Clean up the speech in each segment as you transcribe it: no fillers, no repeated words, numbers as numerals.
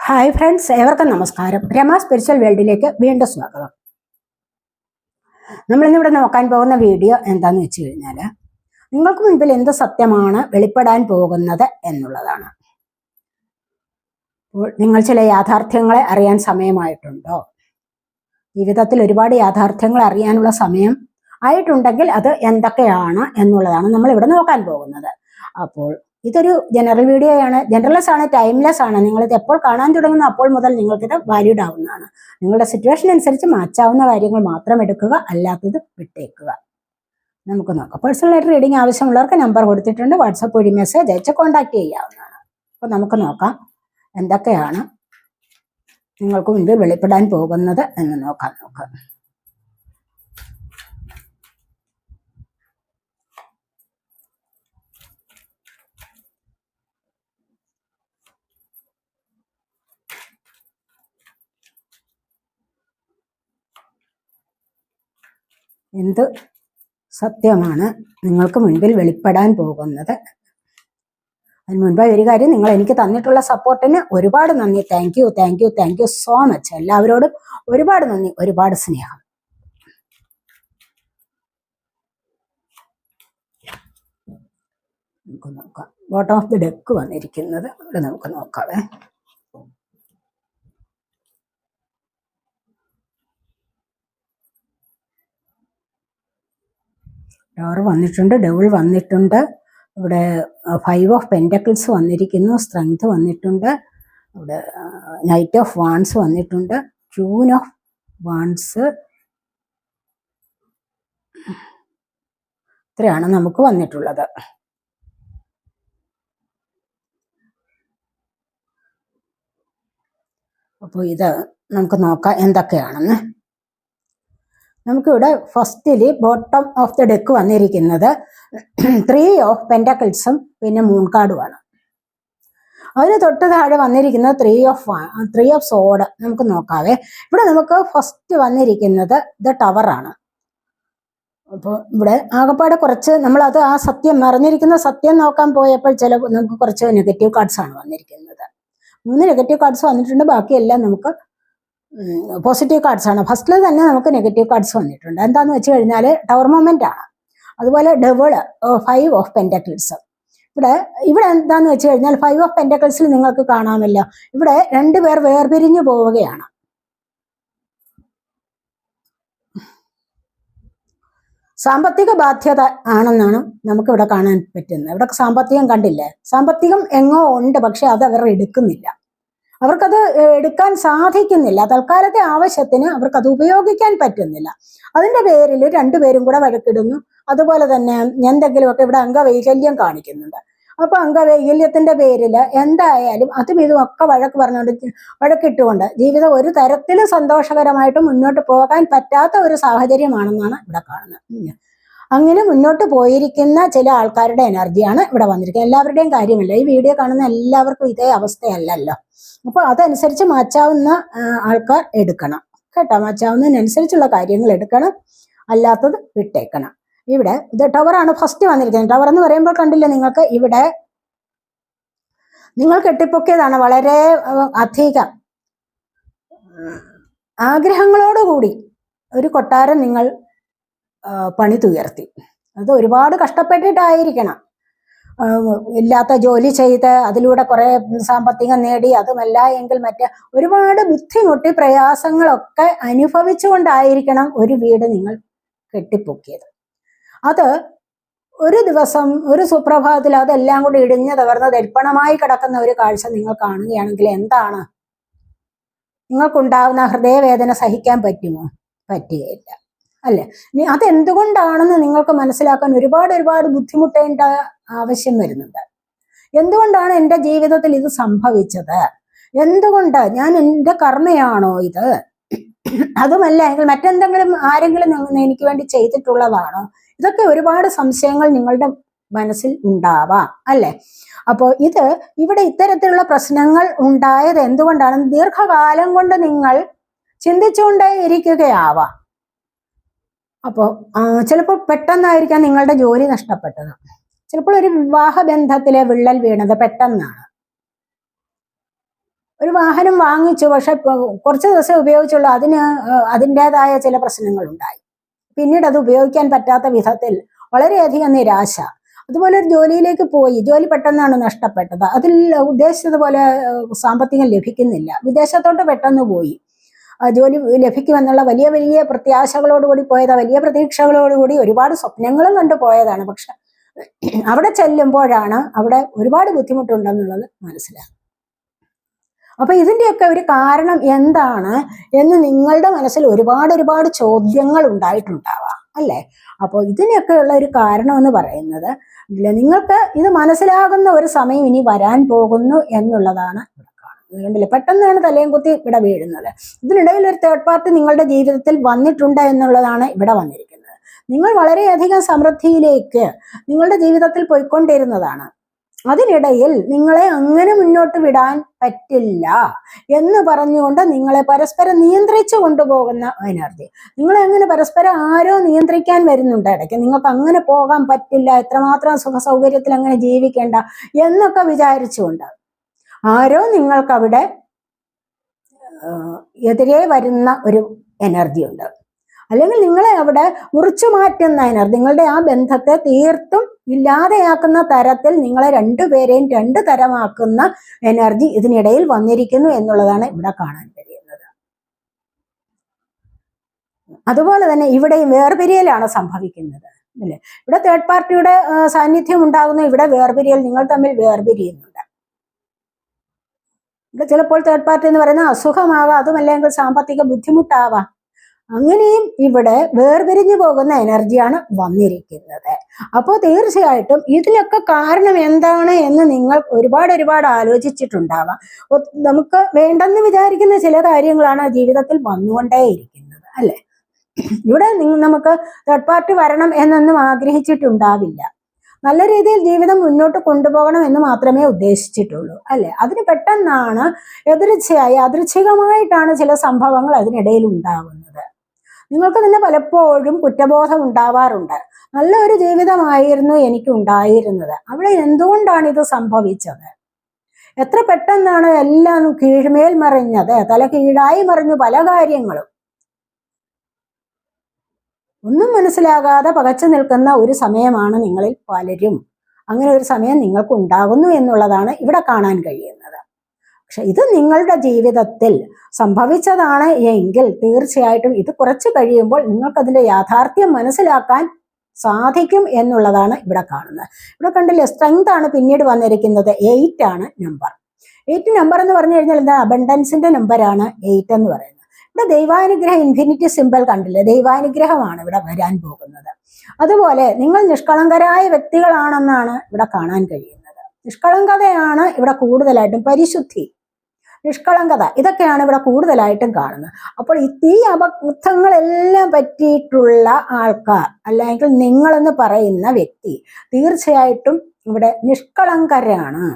Hi friends, ഏവർക്കും നമസ്കാരം. Rama spiritual വേൾഡിലേക്ക് വീണ്ടും സ്വാഗതം. നമ്മളിന്നിവിടെ നോക്കാൻ പോകുന്ന വീഡിയോ എന്താന്ന് വെച്ച് കഴിഞ്ഞാൽ, നിങ്ങൾക്ക് മുൻപിൽ എന്ത് സത്യമാണ് വെളിപ്പെടാൻ പോകുന്നത് എന്നുള്ളതാണ്. നിങ്ങൾ ചില യാഥാർത്ഥ്യങ്ങളെ അറിയാൻ സമയമായിട്ടുണ്ടോ? ജീവിതത്തിൽ ഒരുപാട് യാഥാർത്ഥ്യങ്ങൾ അറിയാനുള്ള സമയം ആയിട്ടുണ്ടെങ്കിൽ അത് എന്തൊക്കെയാണ് എന്നുള്ളതാണ് നമ്മളിവിടെ നോക്കാൻ പോകുന്നത്. അപ്പോൾ ഇതൊരു ജനറൽ വീഡിയോ ആണ്, ജനറൽലെസ് ആണ്, ടൈംലെസ് ആണ്. നിങ്ങളിത് എപ്പോൾ കാണാൻ തുടങ്ങുന്നു അപ്പോൾ മുതൽ നിങ്ങൾക്കിത് വാലിഡ് ആവുന്നതാണ്. നിങ്ങളുടെ സിറ്റുവേഷൻ അനുസരിച്ച് മാറ്റാവുന്ന കാര്യങ്ങൾ മാത്രം എടുക്കുക, അല്ലാത്തത് വിട്ടേക്കുക. നമുക്ക് നോക്കാം. പേഴ്സണലായിട്ട് റീഡിങ് ആവശ്യമുള്ളവർക്ക് നമ്പർ കൊടുത്തിട്ടുണ്ട്, വാട്സപ്പ് വഴി മെസ്സേജ് അയച്ച് കോൺടാക്ട് ചെയ്യാവുന്നതാണ്. അപ്പോൾ നമുക്ക് നോക്കാം എന്തൊക്കെയാണ് നിങ്ങൾക്ക് മുൻപിൽ വെളിപ്പെടാൻ പോകുന്നത് എന്ന് നോക്കാം. എന്ത് സത്യമാണ് നിങ്ങൾക്ക് മുൻപിൽ വെളിപ്പെടാൻ പോകുന്നത്? അതിന് മുൻപായി ഒരു കാര്യം, നിങ്ങൾ എനിക്ക് തന്നിട്ടുള്ള സപ്പോർട്ടിന് ഒരുപാട് നന്ദി. Thank you so much. എല്ലാവരോടും ഒരുപാട് നന്ദി, ഒരുപാട് സ്നേഹം. നമുക്ക് നോക്കാം. ബോട്ടം ഓഫ് ദി ഡെക്ക് വന്നിരിക്കുന്നത് ഇവിടെ നമുക്ക് നോക്കാവേ. ടവർ വന്നിട്ടുണ്ട്, ഡബിൾ വന്നിട്ടുണ്ട്, ഇവിടെ 5 ഓഫ് പെൻറ്റക്കിൾസ് വന്നിരിക്കുന്നു, സ്ട്രെങ്ത് വന്നിട്ടുണ്ട്, ഇവിടെ നൈറ്റ് ഓഫ് വാൺസ് വന്നിട്ടുണ്ട്, ക്യൂൻ ഓഫ് വാൺസ്. ഇത്രയാണ് നമുക്ക് വന്നിട്ടുള്ളത്. അപ്പോൾ ഇത് നമുക്ക് നോക്കാം എന്തൊക്കെയാണെന്ന്. നമുക്കിവിടെ ഫസ്റ്റില് ബോട്ടം ഓഫ് ദി ഡെക്ക് വന്നിരിക്കുന്നത് 3 ഓഫ് പെൻറ്റക്കിൾസും പിന്നെ മൂൺ കാർഡുമാണ്. അതിന് തൊട്ട് താഴെ വന്നിരിക്കുന്നത് 3 ഓഫ് സോഡ്. നമുക്ക് നോക്കാവേ. ഇവിടെ നമുക്ക് ഫസ്റ്റ് വന്നിരിക്കുന്നത് ദ ടവറാണ്. അപ്പോൾ ഇവിടെ ആകപ്പാടെ കുറച്ച് നമ്മളത് ആ സത്യം അറിഞ്ഞിരിക്കുന്ന സത്യം നോക്കാൻ പോയപ്പോൾ നമുക്ക് കുറച്ച് നെഗറ്റീവ് കാർഡ്സ് ആണ് വന്നിരിക്കുന്നത്. 3 നെഗറ്റീവ് കാർഡ്സ് വന്നിട്ടുണ്ട്, ബാക്കിയെല്ലാം നമുക്ക് പോസിറ്റീവ് കാർഡ്സ് ആണ്. ഫസ്റ്റിൽ തന്നെ നമുക്ക് നെഗറ്റീവ് കാർഡ്സ് വന്നിട്ടുണ്ട്. എന്താന്ന് വെച്ച് കഴിഞ്ഞാൽ ടവർ മൊമെന്റ് ആണ്. അതുപോലെ ഡബിൾ 5 ഓഫ് പെൻറ്റക്കിൾസ്. ഇവിടെ എന്താന്ന് വെച്ച് കഴിഞ്ഞാൽ 5 ഓഫ് പെൻറ്റക്കിൾസിൽ നിങ്ങൾക്ക് കാണാമല്ലോ, ഇവിടെ 2 പേർ വേർപിരിഞ്ഞു പോവുകയാണ്. സാമ്പത്തിക ബാധ്യത ആണെന്നാണ് നമുക്കിവിടെ കാണാൻ പറ്റുന്നത്. ഇവിടെ സാമ്പത്തികം കണ്ടില്ലേ, സാമ്പത്തികം എങ്ങോ ഉണ്ട്, പക്ഷെ അത് അവർ എടുക്കുന്നില്ല, അവർക്കത് എടുക്കാൻ സാധിക്കുന്നില്ല. തൽക്കാലത്തെ ആവശ്യത്തിന് അവർക്കത് ഉപയോഗിക്കാൻ പറ്റുന്നില്ല. അതിൻ്റെ പേരിൽ 2 പേരും കൂടെ വഴക്കിടുന്നു. അതുപോലെ തന്നെ എന്തെങ്കിലുമൊക്കെ ഇവിടെ അംഗവൈകല്യം കാണിക്കുന്നുണ്ട്. അപ്പൊ അംഗവൈകല്യത്തിന്റെ പേരിൽ എന്തായാലും അതും ഇതും ഒക്കെ വഴക്കിട്ടുകൊണ്ട് ജീവിതം ഒരു തരത്തിലും സന്തോഷകരമായിട്ട് മുന്നോട്ട് പോകാൻ പറ്റാത്ത ഒരു സാഹചര്യമാണെന്നാണ് ഇവിടെ കാണുന്നത്. അങ്ങനെ മുന്നോട്ട് പോയിരിക്കുന്ന ചില ആൾക്കാരുടെ എനർജിയാണ് ഇവിടെ വന്നിരിക്കുന്നത്. എല്ലാവരുടെയും കാര്യമല്ല, ഈ വീഡിയോ കാണുന്ന എല്ലാവർക്കും ഇതേ അവസ്ഥയല്ലല്ലോ. അപ്പോൾ അതനുസരിച്ച് മാറ്റാവുന്ന ആൾക്കാർ എടുക്കണം കേട്ടോ. മാറ്റാവുന്നതിനനുസരിച്ചുള്ള കാര്യങ്ങൾ എടുക്കണം, അല്ലാത്തത് വിട്ടേക്കണം. ഇവിടെ ഇത് ടവറാണ് ഫസ്റ്റ് വന്നിരിക്കുന്നത്. ടവർ എന്ന് പറയുമ്പോൾ കണ്ടില്ലേ നിങ്ങൾക്ക്, ഇവിടെ നിങ്ങൾ കെട്ടിപ്പൊക്കിയതാണ് വളരെ അധികം ആഗ്രഹങ്ങളോടുകൂടി ഒരു കൊട്ടാരം നിങ്ങൾ പണിതുയർത്തി. അത് ഒരുപാട് കഷ്ടപ്പെട്ടിട്ടായിരിക്കണം. ഇല്ലാത്ത ജോലി ചെയ്ത് അതിലൂടെ കുറെ സാമ്പത്തികം നേടി, അതുമല്ല എങ്കിൽ മറ്റേ ഒരുപാട് ബുദ്ധിമുട്ടി പ്രയാസങ്ങളൊക്കെ അനുഭവിച്ചുകൊണ്ടായിരിക്കണം ഒരു വീട് നിങ്ങൾ കെട്ടിപ്പൊക്കിയത്. അത് ഒരു ദിവസം ഒരു സുപ്രഭാതത്തിൽ അതെല്ലാം കൂടി ഇടിഞ്ഞു തകർന്ന് ദർപ്പണമായി കിടക്കുന്ന ഒരു കാഴ്ച നിങ്ങൾ കാണുകയാണെങ്കിൽ എന്താണ് നിങ്ങൾക്കുണ്ടാവുന്ന ഹൃദയവേദന സഹിക്കാൻ പറ്റുമോ? പറ്റുകയില്ല അല്ലെ. ഇനി അതെന്തുകൊണ്ടാണെന്ന് നിങ്ങൾക്ക് മനസ്സിലാക്കാൻ ഒരുപാട് ബുദ്ധിമുട്ടേണ്ട ആവശ്യം വരുന്നുണ്ട്. എന്തുകൊണ്ടാണ് എൻ്റെ ജീവിതത്തിൽ ഇത് സംഭവിച്ചത്? എന്തുകൊണ്ട് ഞാൻ എൻ്റെ കർമ്മയാണോ ഇത്? അതുമല്ല എങ്കിൽ മറ്റെന്തെങ്കിലും ആരെങ്കിലും എനിക്ക് വേണ്ടി ചെയ്തിട്ടുള്ളതാണോ? ഇതൊക്കെ ഒരുപാട് സംശയങ്ങൾ നിങ്ങളുടെ മനസ്സിൽ ഉണ്ടാവാം അല്ലെ. അപ്പോൾ ഇവിടെ ഇത്തരത്തിലുള്ള പ്രശ്നങ്ങൾ ഉണ്ടായത് എന്തുകൊണ്ടാണ്? ദീർഘകാലം കൊണ്ട് നിങ്ങൾ ചിന്തിച്ചുകൊണ്ടേ ഇരിക്കുകയാവാം. അപ്പോൾ ചിലപ്പോൾ പെട്ടെന്നായിരിക്കാം നിങ്ങളുടെ ജോലി നഷ്ടപ്പെട്ടത്, ചിലപ്പോൾ ഒരു വിവാഹ ബന്ധത്തിലെ വിള്ളൽ വീണത് പെട്ടെന്നാണ്. ഒരു വാഹനം വാങ്ങിച്ചു, പക്ഷെ കുറച്ച് ദിവസം ഉപയോഗിച്ചുള്ളൂ, അതിൻ്റെതായ ചില പ്രശ്നങ്ങളുണ്ടായി. പിന്നീട് അത് ഉപയോഗിക്കാൻ പറ്റാത്ത വിധത്തിൽ വളരെയധികം നിരാശ. അതുപോലെ ഒരു ജോലിയിലേക്ക് പോയി, ജോലി പെട്ടെന്നാണ് നഷ്ടപ്പെട്ടത്, അതിൽ ഉദ്ദേശിച്ചതുപോലെ സാമ്പത്തികം ലഭിക്കുന്നില്ല, വിദേശത്തോട്ട് പെട്ടെന്ന് പോയി, ജോലി ലഭിക്കുമെന്നുള്ള വലിയ വലിയ പ്രത്യാശകളോടുകൂടി പോയതാ, വലിയ പ്രതീക്ഷകളോടുകൂടി ഒരുപാട് സ്വപ്നങ്ങളും കണ്ടു പോയതാണ്. പക്ഷെ അവിടെ ചെല്ലുമ്പോഴാണ് അവിടെ ഒരുപാട് ബുദ്ധിമുട്ടുണ്ടെന്നുള്ളത് മനസ്സിലാകും. അപ്പൊ ഇതിന്റെയൊക്കെ ഒരു കാരണം എന്താണ് എന്ന് നിങ്ങളുടെ മനസ്സിൽ ഒരുപാട് ചോദ്യങ്ങൾ ഉണ്ടായിട്ടുണ്ടാവാം അല്ലേ? അപ്പോൾ ഇതിനൊക്കെ ഉള്ള ഒരു കാരണം എന്ന് പറയുന്നത് നിങ്ങൾക്ക് ഇത് മനസ്സിലാകുന്ന ഒരു സമയം ഇനി വരാൻ പോകുന്നു എന്നുള്ളതാണ് ഇവിടെ കാണുന്നത്. കണ്ടില്ലേ, പെട്ടെന്നാണ് തലയും കുത്തി ഇവിടെ വീഴുന്നത്. ഇതിനിടയിൽ ഒരു തേർഡ് പാർട്ടി നിങ്ങളുടെ ജീവിതത്തിൽ വന്നിട്ടുണ്ട് എന്നുള്ളതാണ് ഇവിടെ വന്നിരിക്കുന്നത്. നിങ്ങൾ വളരെയധികം സമൃദ്ധിയിലേക്ക് നിങ്ങളുടെ ജീവിതത്തിൽ പോയിക്കൊണ്ടിരുന്നതാണ്. അതിനിടയിൽ നിങ്ങളെ അങ്ങനെ മുന്നോട്ട് വിടാൻ പറ്റില്ല എന്ന് പറഞ്ഞുകൊണ്ട് നിങ്ങളെ പരസ്പരം നിയന്ത്രിച്ചു കൊണ്ടുപോകുന്ന എനർജി. നിങ്ങളെ അങ്ങനെ പരസ്പരം ആരോ നിയന്ത്രിക്കാൻ വരുന്നുണ്ട് ഇടയ്ക്ക്. നിങ്ങൾക്ക് അങ്ങനെ പോകാൻ പറ്റില്ല, എത്രമാത്രം സുഖ സൗകര്യത്തിൽ അങ്ങനെ ജീവിക്കേണ്ട എന്നൊക്കെ വിചാരിച്ചുകൊണ്ട് ആരോ നിങ്ങൾക്കവിടെ എതിരെ വരുന്ന ഒരു എനർജി ഉണ്ട്. അല്ലെങ്കിൽ നിങ്ങളെ അവിടെ മുറിച്ചു മാറ്റുന്ന എനർജി, നിങ്ങളുടെ ആ ബന്ധത്തെ തീർത്തും ഇല്ലാതെയാക്കുന്ന തരത്തിൽ നിങ്ങളെ രണ്ടുപേരെയും രണ്ടു തരമാക്കുന്ന എനർജി ഇതിനിടയിൽ വന്നിരിക്കുന്നു എന്നുള്ളതാണ് ഇവിടെ കാണാൻ കഴിയുന്നത്. അതുപോലെ തന്നെ ഇവിടെയും വേർപിരിയലാണ് സംഭവിക്കുന്നത് അല്ലേ? ഇവിടെ തേർഡ് പാർട്ടിയുടെ സാന്നിധ്യം ഉണ്ടാകുന്നു, ഇവിടെ വേർപിരിയൽ, നിങ്ങൾ തമ്മിൽ വേർപിരിയുന്നുണ്ട്. ഇവിടെ ചിലപ്പോൾ തേർഡ് പാർട്ടി എന്ന് പറയുന്നത് അസുഖമാവാം, അതുമല്ലെങ്കിൽ സാമ്പത്തിക ബുദ്ധിമുട്ടാവാം. അങ്ങനെയും ഇവിടെ വേർപിരിഞ്ഞു പോകുന്ന എനർജിയാണ് വന്നിരിക്കുന്നത്. അപ്പോൾ തീർച്ചയായിട്ടും ഇതിലൊക്കെ കാരണം എന്താണ് എന്ന് നിങ്ങൾ ഒരുപാട് ആലോചിച്ചിട്ടുണ്ടാവാം. നമുക്ക് വേണ്ടെന്ന് വിചാരിക്കുന്ന ചില കാര്യങ്ങളാണ് ജീവിതത്തിൽ വന്നുകൊണ്ടേയിരിക്കുന്നത് അല്ലെ? ഇവിടെ നമുക്ക് തേർഡ് പാർട്ടി വരണം എന്നൊന്നും ആഗ്രഹിച്ചിട്ടുണ്ടാവില്ല. നല്ല രീതിയിൽ ജീവിതം മുന്നോട്ട് കൊണ്ടുപോകണം എന്ന് മാത്രമേ ഉദ്ദേശിച്ചിട്ടുള്ളൂ അല്ലെ? അതിന് പെട്ടെന്നാണ് യാദൃച്ഛികമായിട്ടാണ് ചില സംഭവങ്ങൾ അതിനിടയിൽ ഉണ്ടാകുന്നത്. നിങ്ങൾക്ക് തന്നെ പലപ്പോഴും കുറ്റബോധം ഉണ്ടാവാറുണ്ട്. നല്ലൊരു ജീവിതമായിരുന്നു എനിക്ക് ഉണ്ടായിരുന്നത്, അവിടെ എന്തുകൊണ്ടാണ് ഇത് സംഭവിച്ചത്? എത്ര പെട്ടെന്നാണ് എല്ലാം കീഴ്മേൽ മറിഞ്ഞത്, തല കീഴായി മറിഞ്ഞു പല കാര്യങ്ങളും. ഒന്നും മനസ്സിലാകാതെ പകച്ചു നിൽക്കുന്ന ഒരു സമയമാണ് നിങ്ങളിൽ പലരും. അങ്ങനെ ഒരു സമയം നിങ്ങൾക്ക് ഉണ്ടാകുന്നു എന്നുള്ളതാണ് ഇവിടെ കാണാൻ കഴിയുന്നത്. പക്ഷെ ഇത് നിങ്ങളുടെ ജീവിതത്തിൽ സംഭവിച്ചതാണ് എങ്കിൽ തീർച്ചയായിട്ടും ഇത് കുറച്ച് കഴിയുമ്പോൾ നിങ്ങൾക്കതിൻ്റെ യാഥാർത്ഥ്യം മനസ്സിലാക്കാൻ സാധിക്കും എന്നുള്ളതാണ് ഇവിടെ കാണുന്നത്. ഇവിടെ കണ്ടില്ലേ, സ്ട്രെങ്ത് ആണ് പിന്നീട് വന്നിരിക്കുന്നത്. 8 ആണ് നമ്പർ. 8 നമ്പർ എന്ന് പറഞ്ഞു കഴിഞ്ഞാൽ എന്താ? അബണ്ടൻസിന്റെ നമ്പറാണ് 8 എന്ന് പറയുന്നത്. ഇവിടെ ദൈവാനുഗ്രഹം, ഇൻഫിനിറ്റി സിമ്പിൾ കണ്ടില്ലേ, ദൈവാനുഗ്രഹമാണ് ഇവിടെ വരാൻ പോകുന്നത്. അതുപോലെ നിങ്ങൾ നിഷ്കളങ്കരായ വ്യക്തികളാണെന്നാണ് ഇവിടെ കാണാൻ കഴിയുന്നത്. നിഷ്കളങ്കതയാണ് ഇവിടെ കൂടുതലായിട്ടും, പരിശുദ്ധി, നിഷ്കളങ്കത, ഇതൊക്കെയാണ് ഇവിടെ കൂടുതലായിട്ടും കാണുന്നത്. അപ്പോൾ ഈ അബദ്ധങ്ങളെല്ലാം പറ്റിയിട്ടുള്ള ആൾക്കാർ അല്ലെങ്കിൽ നിങ്ങളെന്ന് പറയുന്ന വ്യക്തി തീർച്ചയായിട്ടും ഇവിടെ നിഷ്കളങ്കരാണ്.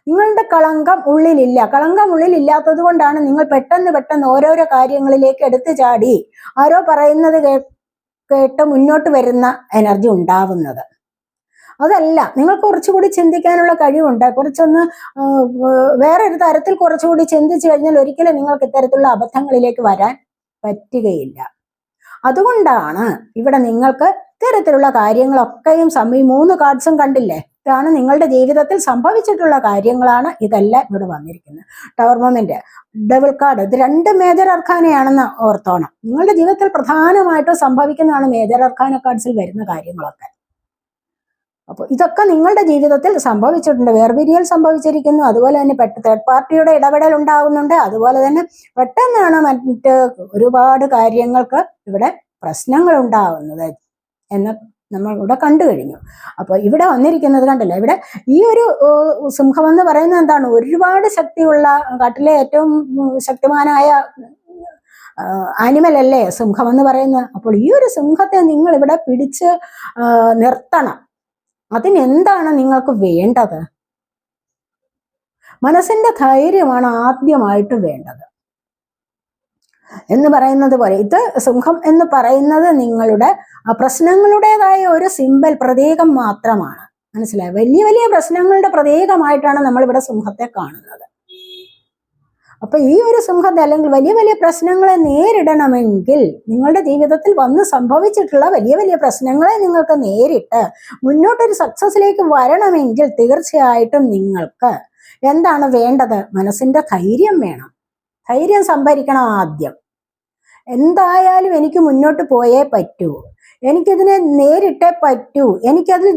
നിങ്ങളുടെ കളങ്കം ഉള്ളിലില്ല. കളങ്കം ഉള്ളിലില്ലാത്തത് കൊണ്ടാണ് നിങ്ങൾ പെട്ടെന്ന് ഓരോരോ കാര്യങ്ങളിലേക്ക് എടുത്തു ചാടി ആരോ പറയുന്നത് കേട്ട് മുന്നോട്ട് വരുന്ന എനർജി ഉണ്ടാവുന്നത്. അതല്ല, നിങ്ങൾക്ക് കുറച്ചുകൂടി ചിന്തിക്കാനുള്ള കഴിവുണ്ട്. കുറച്ചൊന്ന് വേറൊരു തരത്തിൽ കുറച്ചുകൂടി ചിന്തിച്ചു കഴിഞ്ഞാൽ ഒരിക്കലും നിങ്ങൾക്ക് ഇത്തരത്തിലുള്ള അബദ്ധങ്ങളിലേക്ക് വരാൻ പറ്റുകയില്ല. അതുകൊണ്ടാണ് ഇവിടെ നിങ്ങൾക്ക് ഇത്തരത്തിലുള്ള കാര്യങ്ങളൊക്കെയും 3 കാർഡ്സും കണ്ടില്ലേ, ഇതാണ് നിങ്ങളുടെ ജീവിതത്തിൽ സംഭവിച്ചിട്ടുള്ള കാര്യങ്ങളാണ് ഇതെല്ലാം ഇവിടെ വന്നിരിക്കുന്നത്. ടവർ മൊമെന്റ്, ഡബിൾ കാർഡ്, ഇത് 2 മേജർ അർക്കാനയാണെന്ന് ഓർത്തോണം. നിങ്ങളുടെ ജീവിതത്തിൽ പ്രധാനമായിട്ടും സംഭവിക്കുന്നതാണ് മേജർ അർക്കാന കാർഡ്സിൽ വരുന്ന കാര്യങ്ങളൊക്കെ. അപ്പോൾ ഇതൊക്കെ നിങ്ങളുടെ ജീവിതത്തിൽ സംഭവിച്ചിട്ടുണ്ട്. വേർപിരിയൽ സംഭവിച്ചിരിക്കുന്നു, അതുപോലെ തന്നെ തേർഡ് പാർട്ടിയുടെ ഇടപെടൽ ഉണ്ടാകുന്നുണ്ട്, അതുപോലെ തന്നെ പെട്ടെന്നാണ് മറ്റ് ഒരുപാട് കാര്യങ്ങൾക്ക് ഇവിടെ പ്രശ്നങ്ങൾ ഉണ്ടാകുന്നത് എന്ന് നമ്മൾ ഇവിടെ കണ്ടു കഴിഞ്ഞു. അപ്പോൾ ഇവിടെ വന്നിരിക്കുന്നത് കണ്ടല്ലോ, ഇവിടെ ഈ ഒരു സിംഹം എന്ന് പറയുന്നത് എന്താണ്? ഒരുപാട് ശക്തിയുള്ള, കാട്ടിലെ ഏറ്റവും ശക്തിമാനായ ആനിമൽ അല്ലേ സിംഹം എന്ന് പറയുന്നത്. അപ്പോൾ ഈ ഒരു സിംഹത്തെ നിങ്ങൾ ഇവിടെ പിടിച്ച് നിർത്തണം. അതിനെന്താണ് നിങ്ങൾക്ക് വേണ്ടത്? മനസ്സിന്റെ ധൈര്യമാണ് ആദ്യമായിട്ട് വേണ്ടത്. എന്ന് പറയുന്നത് പോലെ ഇത് സിംഹം എന്ന് പറയുന്നത് നിങ്ങളുടെ പ്രശ്നങ്ങളുടേതായ ഒരു സിമ്പൽ, പ്രതീകം മാത്രമാണ്. മനസ്സിലായി? വലിയ വലിയ പ്രശ്നങ്ങളുടെ പ്രതീകമായിട്ടാണ് നമ്മൾ ഇവിടെ സിംഹത്തെ കാണുന്നത്. അപ്പൊ ഈ ഒരു സിംഹത്തെ അല്ലെങ്കിൽ വലിയ വലിയ പ്രശ്നങ്ങളെ നേരിടണമെങ്കിൽ, നിങ്ങളുടെ ജീവിതത്തിൽ വന്ന് സംഭവിച്ചിട്ടുള്ള വലിയ വലിയ പ്രശ്നങ്ങളെ നിങ്ങൾക്ക് നേരിട്ട് മുന്നോട്ടൊരു സക്സസിലേക്ക് വരണമെങ്കിൽ തീർച്ചയായിട്ടും നിങ്ങൾക്ക് എന്താണ് വേണ്ടത്? മനസ്സിന്റെ ധൈര്യം വേണം. ധൈര്യം സംഭരിക്കണം ആദ്യം. എന്തായാലും എനിക്ക് മുന്നോട്ട് പോയേ പറ്റൂ, എനിക്കിതിനെ നേരിട്ടേ പറ്റൂ, എനിക്കതിൽ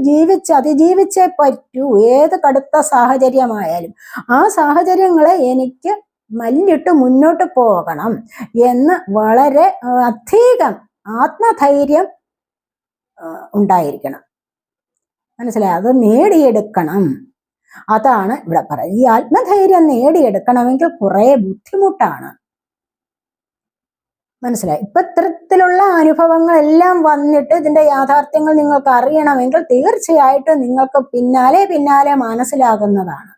അതിജീവിച്ചേ പറ്റൂ. ഏത് കടുത്ത സാഹചര്യമായാലും ആ സാഹചര്യങ്ങളെ എനിക്ക് മല്ലിട്ട് മുന്നോട്ട് പോകണം എന്ന് വളരെ അധികം ആത്മധൈര്യം ഉണ്ടായിരിക്കണം. മനസ്സിലായി? അത് നേടിയെടുക്കണം. അതാണ് ഇവിടെ പറയുന്നത്. ഈ ആത്മധൈര്യം നേടിയെടുക്കണമെങ്കിൽ കുറെ ബുദ്ധിമുട്ടാണ്. മനസ്സിലായി? ഇപ്പൊ ഇത്തരത്തിലുള്ള അനുഭവങ്ങളെല്ലാം വന്നിട്ട് ഇതിന്റെ യാഥാർത്ഥ്യങ്ങൾ നിങ്ങൾക്ക് അറിയണമെങ്കിൽ തീർച്ചയായിട്ടും നിങ്ങൾക്ക് പിന്നാലെ മനസ്സിലാകുന്നതാണ്.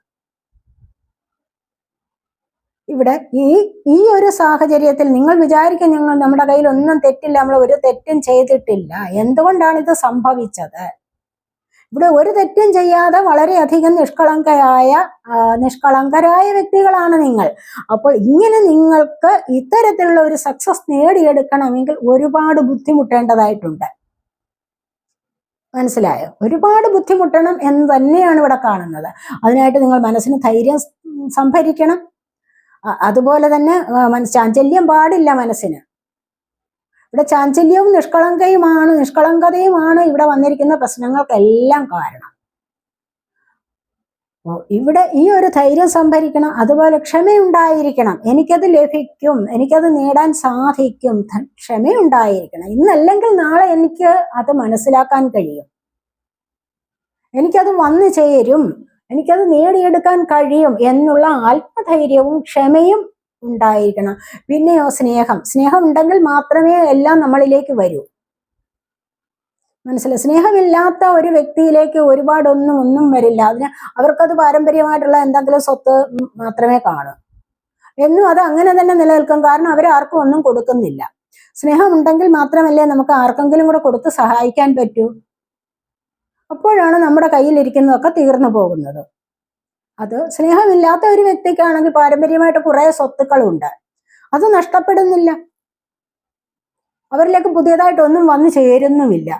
ഇവിടെ ഈ ഒരു സാഹചര്യത്തിൽ നിങ്ങൾ വിചാരിക്കും നമ്മുടെ കയ്യിൽ ഒന്നും തെറ്റില്ല, നമ്മൾ ഒരു തെറ്റും ചെയ്തിട്ടില്ല. എന്തുകൊണ്ടാണ് ഇത് സംഭവിച്ചത്? ഇവിടെ ഒരു തെറ്റും ചെയ്യാതെ വളരെയധികം നിഷ്കളങ്കരായ വ്യക്തികളാണ് നിങ്ങൾ. അപ്പോൾ ഇങ്ങനെ നിങ്ങൾക്ക് ഇത്തരത്തിലുള്ള ഒരു സക്സസ് നേടിയെടുക്കണമെങ്കിൽ ഒരുപാട് ബുദ്ധിമുട്ടേണ്ടതായിട്ടുണ്ട്. മനസ്സിലായോ? ഒരുപാട് ബുദ്ധിമുട്ടണം എന്ന് തന്നെയാണ് ഇവിടെ കാണുന്നത്. അതിനായിട്ട് നിങ്ങൾ മനസ്സിന് ധൈര്യം സംഭരിക്കണം. അതുപോലെ തന്നെ ചാഞ്ചല്യം പാടില്ല മനസ്സിന്. ഇവിടെ ചാഞ്ചല്യവും നിഷ്കളങ്കതയുമാണ് ഇവിടെ വന്നിരിക്കുന്ന പ്രശ്നങ്ങൾക്കെല്ലാം കാരണം. ഇവിടെ ഈ ഒരു ധൈര്യം സംഭരിക്കണം. അതുപോലെ ക്ഷമയുണ്ടായിരിക്കണം. എനിക്കത് ലഭിക്കും, എനിക്കത് നേടാൻ സാധിക്കും. ക്ഷമയുണ്ടായിരിക്കണം. ഇന്നല്ലെങ്കിൽ നാളെ എനിക്ക് അത് മനസ്സിലാക്കാൻ കഴിയും, എനിക്കത് വന്നു ചേരും, എനിക്കത് നേടിയെടുക്കാൻ കഴിയും എന്നുള്ള ആത്മധൈര്യവും ക്ഷമയും ഉണ്ടായിരിക്കണം. പിന്നെയോ സ്നേഹം ഉണ്ടെങ്കിൽ മാത്രമേ എല്ലാം നമ്മളിലേക്ക് വരൂ. മനസ്സിലായി? സ്നേഹമില്ലാത്ത ഒരു വ്യക്തിയിലേക്ക് ഒന്നും വരില്ല. അവർക്കത് പാരമ്പര്യമായിട്ടുള്ള എന്തെങ്കിലും സ്വത്ത് മാത്രമേ കാണൂ. എന്നും അത് അങ്ങനെ തന്നെ നിലനിൽക്കും. കാരണം അവരാർക്കും ഒന്നും കൊടുക്കുന്നില്ല. സ്നേഹമുണ്ടെങ്കിൽ മാത്രമല്ലേ നമുക്ക് ആർക്കെങ്കിലും കൂടെ കൊടുത്ത് സഹായിക്കാൻ പറ്റൂ. അപ്പോഴാണ് നമ്മുടെ കയ്യിലിരിക്കുന്നതൊക്കെ തീർന്നു പോകുന്നത്. അത് സ്നേഹമില്ലാത്ത ഒരു വ്യക്തിക്കാണെങ്കിൽ പാരമ്പര്യമായിട്ട് കുറെ സ്വത്തുക്കളുണ്ട്, അത് നഷ്ടപ്പെടുന്നില്ല. അവരിലേക്ക് പുതിയതായിട്ടൊന്നും വന്നു ചേരുന്നുമില്ല.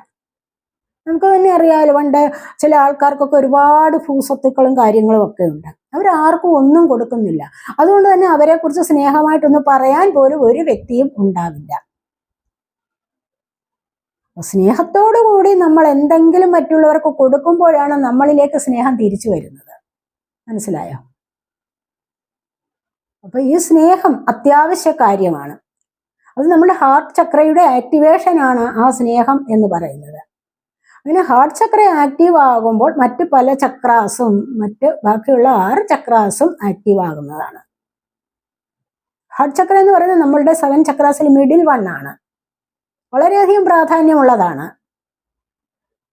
നമുക്ക് തന്നെ അറിയാമല്ലോ, പണ്ട് ചില ആൾക്കാർക്കൊക്കെ ഒരുപാട് ഭൂസ്വത്തുക്കളും കാര്യങ്ങളും ഒക്കെ ഉണ്ട്. അവരാർക്കും ഒന്നും കൊടുക്കുന്നില്ല. അതുകൊണ്ട് തന്നെ അവരെ കുറിച്ച് സ്നേഹമായിട്ടൊന്ന് പറയാൻ പോലും ഒരു വ്യക്തിയും ഉണ്ടാവില്ല. സ്നേഹത്തോടു കൂടി നമ്മൾ എന്തെങ്കിലും മറ്റുള്ളവർക്ക് കൊടുക്കുമ്പോഴാണ് നമ്മളിലേക്ക് സ്നേഹം തിരിച്ചു വരുന്നത്. മനസ്സിലായോ? അപ്പൊ ഈ സ്നേഹം അത്യാവശ്യ കാര്യമാണ്. അത് നമ്മുടെ ഹാർട്ട് ചക്രയുടെ ആക്ടിവേഷൻ ആണ് ആ സ്നേഹം എന്ന് പറയുന്നത്. അങ്ങനെ ഹാർട്ട് ചക്ര ആക്റ്റീവ് ആകുമ്പോൾ മറ്റ് പല ചക്രാസും ബാക്കിയുള്ള 6 ചക്രാസും ആക്റ്റീവ് ആകുന്നതാണ്. ഹാർട്ട് ചക്ര എന്ന് പറയുന്നത് നമ്മളുടെ 7 ചക്രാസിൽ മിഡിൽ 1 ആണ്. വളരെയധികം പ്രാധാന്യമുള്ളതാണ്.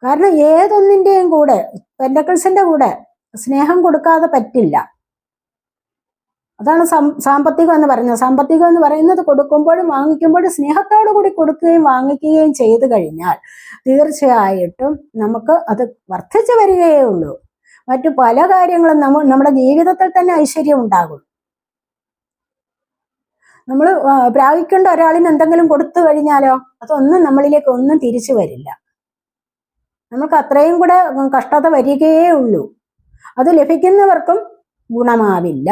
കാരണം ഏതൊന്നിൻ്റെയും കൂടെ, പെന്റക്കിൾസിന്റെ കൂടെ സ്നേഹം കൊടുക്കാതെ പറ്റില്ല. അതാണ് സാമ്പത്തികം എന്ന് പറയുന്നത്. സാമ്പത്തികം എന്ന് പറയുന്നത് കൊടുക്കുമ്പോഴും വാങ്ങിക്കുമ്പോഴും സ്നേഹത്തോടു കൂടി കൊടുക്കുകയും വാങ്ങിക്കുകയും ചെയ്തു കഴിഞ്ഞാൽ തീർച്ചയായിട്ടും നമുക്ക് അത് വർദ്ധിച്ചു വരികയേ ഉള്ളൂ. മറ്റു പല കാര്യങ്ങളും നമ്മുടെ ജീവിതത്തിൽ തന്നെ ഐശ്വര്യം ഉണ്ടാകും. നമ്മൾ പ്രാപിക്കേണ്ട ഒരാളിന് എന്തെങ്കിലും കൊടുത്തു കഴിഞ്ഞാലോ അതൊന്നും നമ്മളിലേക്ക് ഒന്നും തിരിച്ചു വരില്ല. നമുക്ക് അത്രയും കൂടെ കഷ്ടത വരികയേ ഉള്ളൂ. അത് ലഭിക്കുന്നവർക്കും ഗുണമാവില്ല.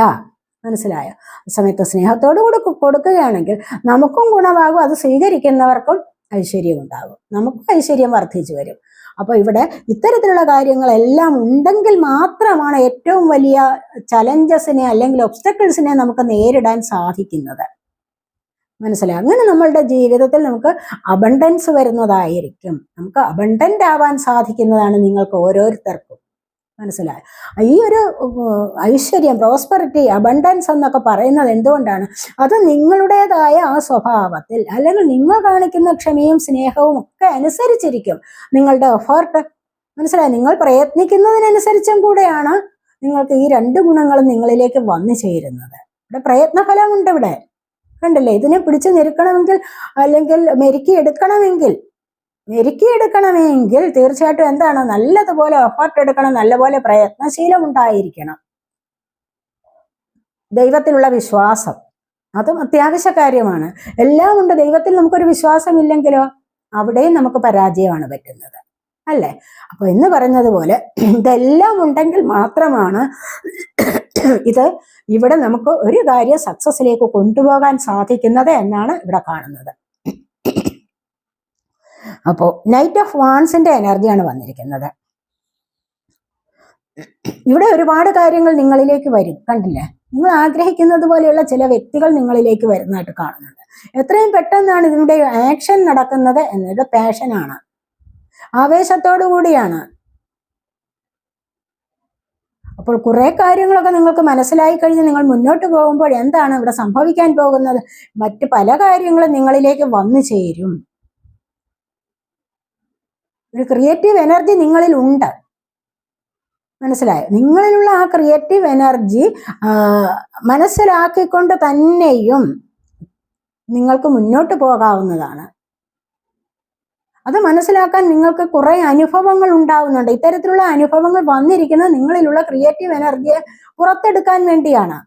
മനസ്സിലായോ? സമയത്ത് സ്നേഹത്തോടു കൂടി കൊടുക്കുകയാണെങ്കിൽ നമുക്കും ഗുണമാകും, അത് സ്വീകരിക്കുന്നവർക്കും ഐശ്വര്യം ഉണ്ടാകും, നമുക്കും ഐശ്വര്യം വർദ്ധിച്ചു വരും. അപ്പൊ ഇവിടെ ഇത്തരത്തിലുള്ള കാര്യങ്ങളെല്ലാം ഉണ്ടെങ്കിൽ മാത്രമാണ് ഏറ്റവും വലിയ ചലഞ്ചസിനെ അല്ലെങ്കിൽ ഒബ്സ്റ്റക്കിൾസിനെ നമുക്ക് നേരിടാൻ സാധിക്കുന്നത്. മനസ്സിലായി? അങ്ങനെ നമ്മളുടെ ജീവിതത്തിൽ നമുക്ക് അബണ്ടൻസ് വരുന്നതായിരിക്കും. നമുക്ക് അബണ്ടന്റ് ആവാൻ സാധിക്കുന്നതാണ് നിങ്ങൾക്ക് ഓരോരുത്തർക്കും. മനസ്സിലായി? ഈ ഒരു ഐശ്വര്യം, പ്രോസ്പെറിറ്റി, അബണ്ടൻസ് എന്നൊക്കെ പറയുന്നത് എന്തുകൊണ്ടാണ്? അത് നിങ്ങളുടേതായ ആ സ്വഭാവത്തിൽ അല്ലെങ്കിൽ നിങ്ങൾ കാണിക്കുന്ന ക്ഷമയും സ്നേഹവും ഒക്കെ അനുസരിച്ചിരിക്കും നിങ്ങളുടെ എഫേർട്ട്. മനസ്സിലായി? നിങ്ങൾ പ്രയത്നിക്കുന്നതിനനുസരിച്ചും കൂടെയാണ് നിങ്ങൾക്ക് ഈ 2 ഗുണങ്ങളും നിങ്ങളിലേക്ക് വന്നു ചേരുന്നത്. ഇവിടെ പ്രയത്നഫലമുണ്ട്. ഇവിടെ കണ്ടില്ലേ? ഇതിനെ പിടിച്ചു നിൽക്കണമെങ്കിൽ അല്ലെങ്കിൽ മെരുക്കിയെടുക്കണമെങ്കിൽ തീർച്ചയായിട്ടും എന്താണ്? നല്ലതുപോലെ എഫർട്ട് എടുക്കണം, നല്ലപോലെ പ്രയത്നശീലം ഉണ്ടായിരിക്കണം. ദൈവത്തിലുള്ള വിശ്വാസം, അതും അത്യാവശ്യ കാര്യമാണ്. എല്ലാം ഉണ്ട്, ദൈവത്തിൽ നമുക്കൊരു വിശ്വാസമില്ലെങ്കിലോ അവിടെയും നമുക്ക് പരാജയമാണ് പറ്റുന്നത്, അല്ലേ? അപ്പൊ എന്ന് പറഞ്ഞതുപോലെ ഇതെല്ലാം ഉണ്ടെങ്കിൽ മാത്രമാണ് ഇവിടെ നമുക്ക് ഒരു കാര്യം സക്സസിലേക്ക് കൊണ്ടുപോകാൻ സാധിക്കുന്നത് എന്നാണ് ഇവിടെ കാണുന്നത്. അപ്പോൾ നൈറ്റ് ഓഫ് വാൺസിന്റെ എനർജിയാണ് വന്നിരിക്കുന്നത്. ഇവിടെ ഒരുപാട് കാര്യങ്ങൾ നിങ്ങളിലേക്ക് വരും, കണ്ടില്ലേ? നിങ്ങൾ ആഗ്രഹിക്കുന്നത് പോലെയുള്ള ചില വ്യക്തികൾ നിങ്ങളിലേക്ക് വരുന്നതായിട്ട് കാണുന്നുണ്ട്. എത്രയും പെട്ടെന്നാണ് ഇതിന്റെ ആക്ഷൻ നടക്കുന്നത് എന്നത് പാഷനാണ്, ആവേശത്തോടു കൂടിയാണ്. അപ്പോൾ കുറെ കാര്യങ്ങളൊക്കെ നിങ്ങൾക്ക് മനസ്സിലായി കഴിഞ്ഞ് നിങ്ങൾ മുന്നോട്ട് പോകുമ്പോൾ എന്താണ് ഇവിടെ സംഭവിക്കാൻ പോകുന്നത്? മറ്റ് പല കാര്യങ്ങളും നിങ്ങളിലേക്ക് വന്നു ചേരും. ഒരു ക്രിയേറ്റീവ് എനർജി നിങ്ങളിൽ ഉണ്ട്, മനസ്സിലായോ? നിങ്ങളിലുള്ള ആ ക്രിയേറ്റീവ് എനർജി മനസ്സിലാക്കിക്കൊണ്ട് തന്നെയും നിങ്ങൾക്ക് മുന്നോട്ട് പോകാവുന്നതാണ്. അത് മനസ്സിലാക്കാൻ നിങ്ങൾക്ക് കുറെ അനുഭവങ്ങൾ ഉണ്ടാവുന്നുണ്ട്. ഇത്തരത്തിലുള്ള അനുഭവങ്ങൾ വന്നിരിക്കുന്നത് നിങ്ങളിലുള്ള ക്രിയേറ്റീവ് എനർജിയെ പുറത്തെടുക്കാൻ വേണ്ടിയാണ്.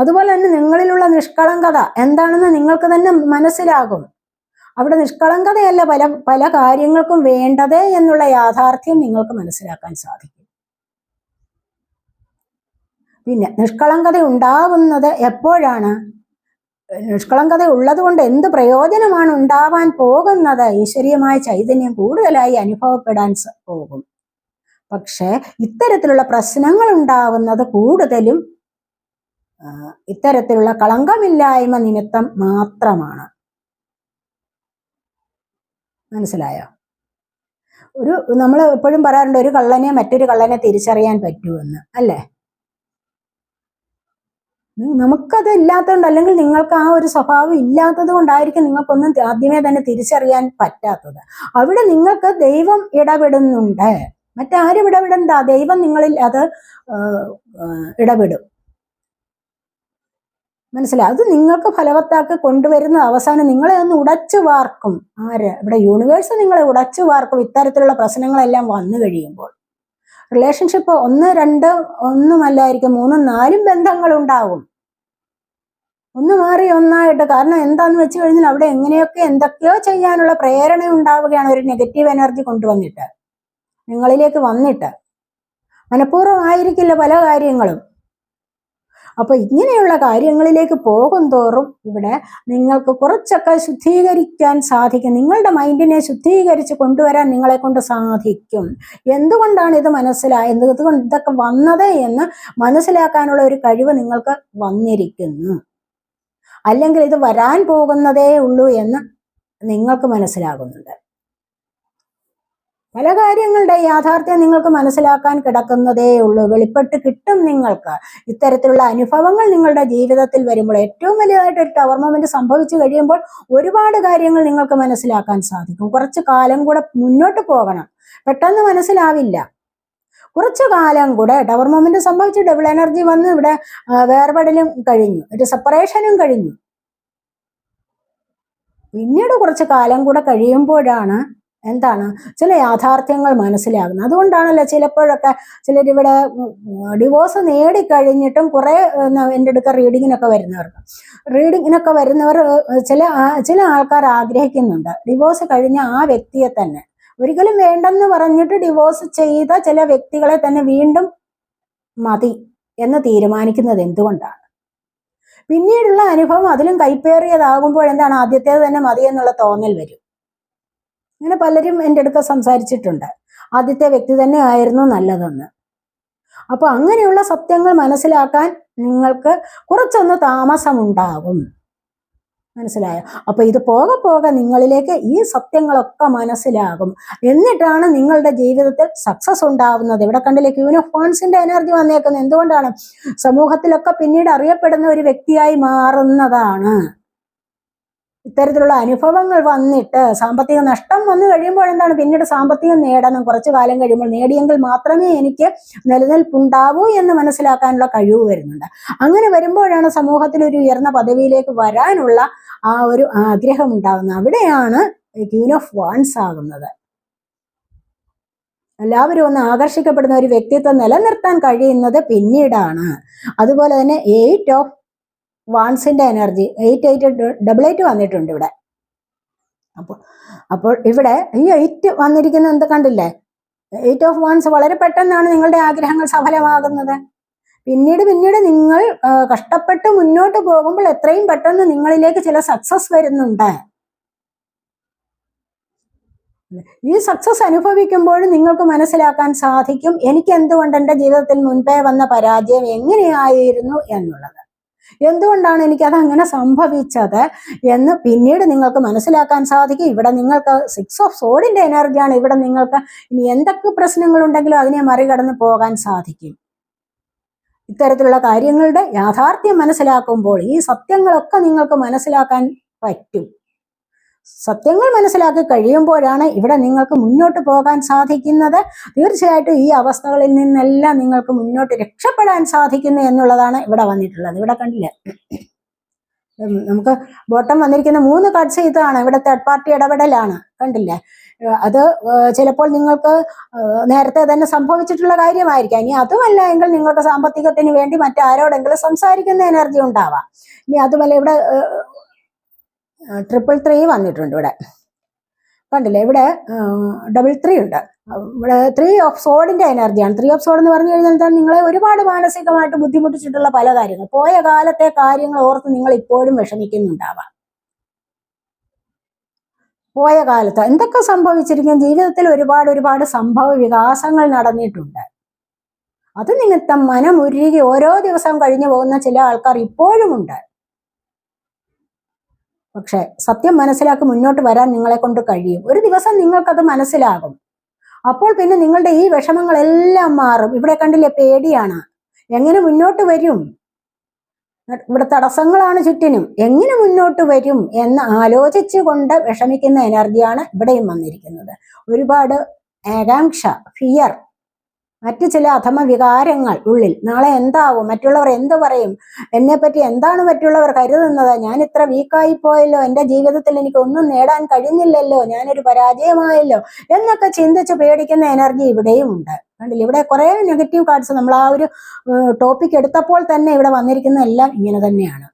അതുപോലെ തന്നെ നിങ്ങളിലുള്ള നിഷ്കളങ്കത എന്താണെന്ന് നിങ്ങൾക്ക് തന്നെ മനസ്സിലാകും. അവിടെ നിഷ്കളങ്കതയല്ല പല പല കാര്യങ്ങൾക്കും വേണ്ടത് എന്നുള്ള യാഥാർത്ഥ്യം നിങ്ങൾക്ക് മനസ്സിലാക്കാൻ സാധിക്കും. പിന്നെ നിഷ്കളങ്കത ഉണ്ടാവുന്നത് എപ്പോഴാണ്? നിഷ്കളങ്കത ഉള്ളത് കൊണ്ട് എന്ത് പ്രയോജനമാണ് ഉണ്ടാവാൻ പോകുന്നത്? ഈശ്വരീയമായ ചൈതന്യം കൂടുതലായി അനുഭവപ്പെടാൻ പോകും. പക്ഷെ ഇത്തരത്തിലുള്ള പ്രശ്നങ്ങൾ ഉണ്ടാവുന്നത് കൂടുതലും ഇത്തരത്തിലുള്ള കളങ്കമില്ലായ്മ നിമിത്തം മാത്രമാണ്. മനസ്സിലായോ? നമ്മൾ എപ്പോഴും പറയാറുണ്ട്, ഒരു കള്ളനെ മറ്റൊരു കള്ളനെ തിരിച്ചറിയാൻ പറ്റുമെന്ന്, അല്ലേ? നമുക്കത് ഇല്ലാത്തതുകൊണ്ട്, അല്ലെങ്കിൽ നിങ്ങൾക്ക് ആ ഒരു സ്വഭാവം ഇല്ലാത്തത് കൊണ്ടായിരിക്കും നിങ്ങൾക്കൊന്നും ആദ്യമേ തന്നെ തിരിച്ചറിയാൻ പറ്റാത്തത്. അവിടെ നിങ്ങൾക്ക് ദൈവം ഇടപെടുന്നുണ്ട്, മറ്റാരും ഇടപെടണ്ട, ദൈവം നിങ്ങളിൽ അത് ഇടപെടും. മനസ്സിലായി? അത് നിങ്ങൾക്ക് ഫലവത്താക്കി കൊണ്ടുവരുന്ന അവസാനം നിങ്ങളെ ഒന്ന് ഉടച്ചു വാർക്കും. ഇവിടെ യൂണിവേഴ്സ് നിങ്ങളെ ഉടച്ചു വാർക്കും ഇത്തരത്തിലുള്ള പ്രശ്നങ്ങളെല്ലാം വന്നു കഴിയുമ്പോൾ. റിലേഷൻഷിപ്പ് 1, 2 ഒന്നുമല്ലായിരിക്കും, 3, 4 ബന്ധങ്ങൾ ഉണ്ടാവും, ഒന്ന് മാറി ഒന്നായിട്ട്. കാരണം എന്താന്ന് വെച്ച് കഴിഞ്ഞാൽ അവിടെ എങ്ങനെയൊക്കെ എന്തൊക്കെയോ ചെയ്യാനുള്ള പ്രേരണ ഉണ്ടാവുകയാണ് ഒരു നെഗറ്റീവ് എനർജി കൊണ്ടുവന്നിട്ട്, നിങ്ങളിലേക്ക് വന്നിട്ട്. മനഃപൂർവ്വം ആയിരിക്കില്ല പല കാര്യങ്ങളും. അപ്പൊ ഇങ്ങനെയുള്ള കാര്യങ്ങളിലേക്ക് പോകും തോറും ഇവിടെ നിങ്ങൾക്ക് കുറച്ചൊക്കെ ശുദ്ധീകരിക്കാൻ സാധിക്കും. നിങ്ങളുടെ മൈൻഡിനെ ശുദ്ധീകരിച്ച് കൊണ്ടുവരാൻ നിങ്ങളെ കൊണ്ട് സാധിക്കും. എന്തുകൊണ്ടാണ് ഇത് മനസ്സിലായത്, ഇതുകൊണ്ട് ഇതൊക്കെ വന്നത് എന്ന് മനസ്സിലാക്കാനുള്ള ഒരു കഴിവ് നിങ്ങൾക്ക് വന്നിരിക്കുന്നു. അല്ലെങ്കിൽ ഇത് വരാൻ പോകുന്നതേ ഉള്ളൂ എന്ന് നിങ്ങൾക്ക് മനസ്സിലാകുന്നുണ്ട്. പല കാര്യങ്ങളുടെ യാഥാർത്ഥ്യം നിങ്ങൾക്ക് മനസ്സിലാക്കാൻ കിടക്കുന്നതേ ഉള്ളൂ, വെളിപ്പെട്ട് കിട്ടും നിങ്ങൾക്ക്. ഇത്തരത്തിലുള്ള അനുഭവങ്ങൾ നിങ്ങളുടെ ജീവിതത്തിൽ വരുമ്പോൾ, ഏറ്റവും വലിയതായിട്ട് ഒരു ടവർ മൊമെന്റ് സംഭവിച്ചു കഴിയുമ്പോൾ ഒരുപാട് കാര്യങ്ങൾ നിങ്ങൾക്ക് മനസ്സിലാക്കാൻ സാധിക്കും. കുറച്ച് കാലം കൂടെ മുന്നോട്ട് പോകണം, പെട്ടെന്ന് മനസ്സിലാവില്ല. കുറച്ചു കാലം കൂടെ ടവർ മൊമെന്റ് സംഭവിച്ചു, ഡബിൾ എനർജി വന്ന് ഇവിടെ വേർപെടലും കഴിഞ്ഞു, ഒരു സെപ്പറേഷനും കഴിഞ്ഞു. പിന്നീട് കുറച്ച് കാലം കൂടെ കഴിയുമ്പോഴാണ് എന്താണ് ചില യാഥാർത്ഥ്യങ്ങൾ മനസ്സിലാകുന്നത്. അതുകൊണ്ടാണല്ലോ ചിലപ്പോഴൊക്കെ ചിലരിവിടെ ഡിവോഴ്സ് നേടിക്കഴിഞ്ഞിട്ടും കുറെ എൻ്റെ അടുക്ക റീഡിങ്ങിനൊക്കെ വരുന്നവർ ചില ആൾക്കാർ ആഗ്രഹിക്കുന്നുണ്ട് ഡിവോഴ്സ് കഴിഞ്ഞ ആ വ്യക്തിയെ തന്നെ, ഒരിക്കലും വേണ്ടെന്ന് പറഞ്ഞിട്ട് ഡിവോഴ്സ് ചെയ്ത ചില വ്യക്തികളെ തന്നെ വീണ്ടും മതി എന്ന് തീരുമാനിക്കുന്നത് എന്തുകൊണ്ടാണ്? പിന്നീടുള്ള അനുഭവം അതിലും കൈപ്പേറിയതാകുമ്പോൾ എന്താണ്, ആദ്യത്തേത് തന്നെ മതി എന്നുള്ള തോന്നൽ വരും. അങ്ങനെ പലരും എൻ്റെ അടുക്ക സംസാരിച്ചിട്ടുണ്ട്, ആദ്യത്തെ വ്യക്തി തന്നെ ആയിരുന്നു നല്ലതെന്ന്. അപ്പൊ അങ്ങനെയുള്ള സത്യങ്ങൾ മനസ്സിലാക്കാൻ നിങ്ങൾക്ക് കുറച്ചൊന്ന് താമസമുണ്ടാകും. മനസ്സിലായോ? അപ്പൊ ഇത് പോകെ പോകെ നിങ്ങളിലേക്ക് ഈ സത്യങ്ങളൊക്കെ മനസ്സിലാകും. എന്നിട്ടാണ് നിങ്ങളുടെ ജീവിതത്തിൽ സക്സസ് ഉണ്ടാവുന്നത്. ഇവിടെ കണ്ടില്ലേ, ക്യൂൻ ഓഫ് വാൺസിന്റെ എനർജി വന്നേക്കുന്നത്. എന്തുകൊണ്ടാണ്? സമൂഹത്തിലൊക്കെ പിന്നീട് അറിയപ്പെടുന്ന ഒരു വ്യക്തിയായി മാറുന്നതാണ്. ഇത്തരത്തിലുള്ള അനുഭവങ്ങൾ വന്നിട്ട് സാമ്പത്തിക നഷ്ടം വന്നു കഴിയുമ്പോൾ എന്താണ്, പിന്നീട് സാമ്പത്തികം നേടണം, കുറച്ചു കാലം കഴിയുമ്പോൾ നേടിയെങ്കിൽ മാത്രമേ എനിക്ക് നിലനിൽപ്പുണ്ടാവൂ എന്ന് മനസ്സിലാക്കാനുള്ള കഴിവ് വരുന്നുണ്ട്. അങ്ങനെ വരുമ്പോഴാണ് സമൂഹത്തിൽ ഒരു ഉയർന്ന പദവിയിലേക്ക് വരാനുള്ള ആ ഒരു ആഗ്രഹം ഉണ്ടാകുന്നത്. അവിടെയാണ് ക്യൂൻ ഓഫ് വാൺസ് ആകുന്നത്. എല്ലാവരും ഒന്ന് ആകർഷിക്കപ്പെടുന്ന ഒരു വ്യക്തിത്വം നിലനിർത്താൻ കഴിയുന്നത് പിന്നീടാണ്. അതുപോലെ തന്നെ 8 ഓഫ് വാൺസിന്റെ എനർജി 8888 വന്നിട്ടുണ്ട് ഇവിടെ. അപ്പോൾ ഇവിടെ ഈ 8 വന്നിരിക്കുന്ന എന്ത് കണ്ടില്ലേ? 8 ഓഫ് വാൺസ് വളരെ പെട്ടെന്നാണ് നിങ്ങളുടെ ആഗ്രഹങ്ങൾ സഫലമാകുന്നത്. പിന്നീട് നിങ്ങൾ കഷ്ടപ്പെട്ട് മുന്നോട്ട് പോകുമ്പോൾ എത്രയും പെട്ടെന്ന് നിങ്ങളിലേക്ക് ചില സക്സസ് വരുന്നുണ്ട്. ഈ സക്സസ് അനുഭവിക്കുമ്പോൾ നിങ്ങൾക്ക് മനസ്സിലാക്കാൻ സാധിക്കും എനിക്ക് എന്തുകൊണ്ട് എൻ്റെ ജീവിതത്തിൽ മുൻപേ വന്ന പരാജയം എങ്ങനെയായിരുന്നു എന്നുള്ളത്, എന്തുകൊണ്ടാണ് എനിക്കത് അങ്ങനെ സംഭവിച്ചത് എന്ന് പിന്നീട് നിങ്ങൾക്ക് മനസ്സിലാക്കാൻ സാധിക്കും. ഇവിടെ നിങ്ങൾക്ക് 6 ഓഫ് സോഡിന്റെ എനർജിയാണ്. ഇവിടെ നിങ്ങൾക്ക് ഇനി എന്തൊക്കെ പ്രശ്നങ്ങളുണ്ടെങ്കിലും അതിനെ മറികടന്ന് പോകാൻ സാധിക്കും. ഇത്തരത്തിലുള്ള കാര്യങ്ങളുടെ യാഥാർത്ഥ്യം മനസ്സിലാക്കുമ്പോൾ ഈ സത്യങ്ങളൊക്കെ നിങ്ങൾക്ക് മനസ്സിലാക്കാൻ പറ്റും. സത്യങ്ങൾ മനസ്സിലാക്കി കഴിയുമ്പോഴാണ് ഇവിടെ നിങ്ങൾക്ക് മുന്നോട്ട് പോകാൻ സാധിക്കുന്നത്. തീർച്ചയായിട്ടും ഈ അവസ്ഥകളിൽ നിന്നെല്ലാം നിങ്ങൾക്ക് മുന്നോട്ട് രക്ഷപ്പെടാൻ സാധിക്കുന്നു എന്നുള്ളതാണ് ഇവിടെ വന്നിട്ടുള്ളത്. ഇവിടെ കണ്ടില്ലേ, നമുക്ക് ബോട്ടം വന്നിരിക്കുന്ന 3 കാർഡ്സ് ഇതാണ്. ഇവിടെ തേർഡ് പാർട്ടി ഇടപെടലാണ്, കണ്ടില്ലേ. അത് ചിലപ്പോൾ നിങ്ങൾക്ക് നേരത്തെ തന്നെ സംഭവിച്ചിട്ടുള്ള കാര്യമായിരിക്കാം. ഇനി അതുമല്ല എങ്കിൽ നിങ്ങൾക്ക് സാമ്പത്തികത്തിന് വേണ്ടി മറ്റാരോടെങ്കിലും സംസാരിക്കുന്ന എനർജി ഉണ്ടാവാം. ഇനി അതുമല്ല ഇവിടെ 333 വന്നിട്ടുണ്ട്. ഇവിടെ കണ്ടില്ലേ, ഇവിടെ 33 ഉണ്ട്. ഇവിടെ 3 ഓഫ് സോഡിന്റെ എനർജിയാണ്. 3 ഓഫ് സോഡ് എന്ന് പറഞ്ഞു കഴിഞ്ഞാൽ എന്താണ്? നിങ്ങളെ ഒരുപാട് മാനസികമായിട്ട് ബുദ്ധിമുട്ടിച്ചിട്ടുള്ള പല കാര്യങ്ങൾ, പോയ കാലത്തെ കാര്യങ്ങൾ ഓർത്ത് നിങ്ങൾ ഇപ്പോഴും വിഷമിക്കുന്നുണ്ടാവാം. പോയ കാലത്ത് എന്തൊക്കെ സംഭവിച്ചിരിക്കും, ജീവിതത്തിൽ ഒരുപാട് സംഭവ വികാസങ്ങൾ നടന്നിട്ടുണ്ട്. അത് നിമിത്തം മനമുരുകി ഓരോ ദിവസം കഴിഞ്ഞു പോകുന്ന ചില ആൾക്കാർ ഇപ്പോഴുമുണ്ട്. പക്ഷെ സത്യം മനസ്സിലാക്കി മുന്നോട്ട് വരാൻ നിങ്ങളെ കൊണ്ട് കഴിയും. ഒരു ദിവസം നിങ്ങൾക്കത് മനസ്സിലാകും. അപ്പോൾ പിന്നെ നിങ്ങളുടെ ഈ വിഷമങ്ങളെല്ലാം മാറും. ഇവിടെ കണ്ടില്ലേ, പേടിയാണ്. എങ്ങനെ മുന്നോട്ട് വരും? ഇവിടെ തടസ്സങ്ങളാണ് ചുറ്റിനും. എങ്ങനെ മുന്നോട്ട് വരും എന്ന് ആലോചിച്ചു കൊണ്ട് വിഷമിക്കുന്ന എനർജിയാണ് ഇവിടെയും വന്നിരിക്കുന്നത്. ഒരുപാട് ആകാംക്ഷ, ഫിയർ, മറ്റു ചില അധമ വികാരങ്ങൾ ഉള്ളിൽ. നാളെ എന്താവും, മറ്റുള്ളവർ എന്ത് പറയും, എന്നെപ്പറ്റി എന്താണ് മറ്റുള്ളവർ കരുതുന്നത്, ഞാൻ ഇത്ര വീക്കായി പോയല്ലോ, എൻ്റെ ജീവിതത്തിൽ എനിക്ക് ഒന്നും നേടാൻ കഴിഞ്ഞില്ലല്ലോ, ഞാനൊരു പരാജയമായല്ലോ എന്നൊക്കെ ചിന്തിച്ച് പേടിക്കുന്ന എനർജി ഇവിടെയും ഉണ്ട്. കണ്ടില്ല, ഇവിടെ കുറെ നെഗറ്റീവ് കാർഡ്സ് നമ്മൾ ആ ഒരു ടോപ്പിക് എടുത്തപ്പോൾ തന്നെ ഇവിടെ വന്നിരിക്കുന്ന എല്ലാം ഇങ്ങനെ തന്നെയാണ്.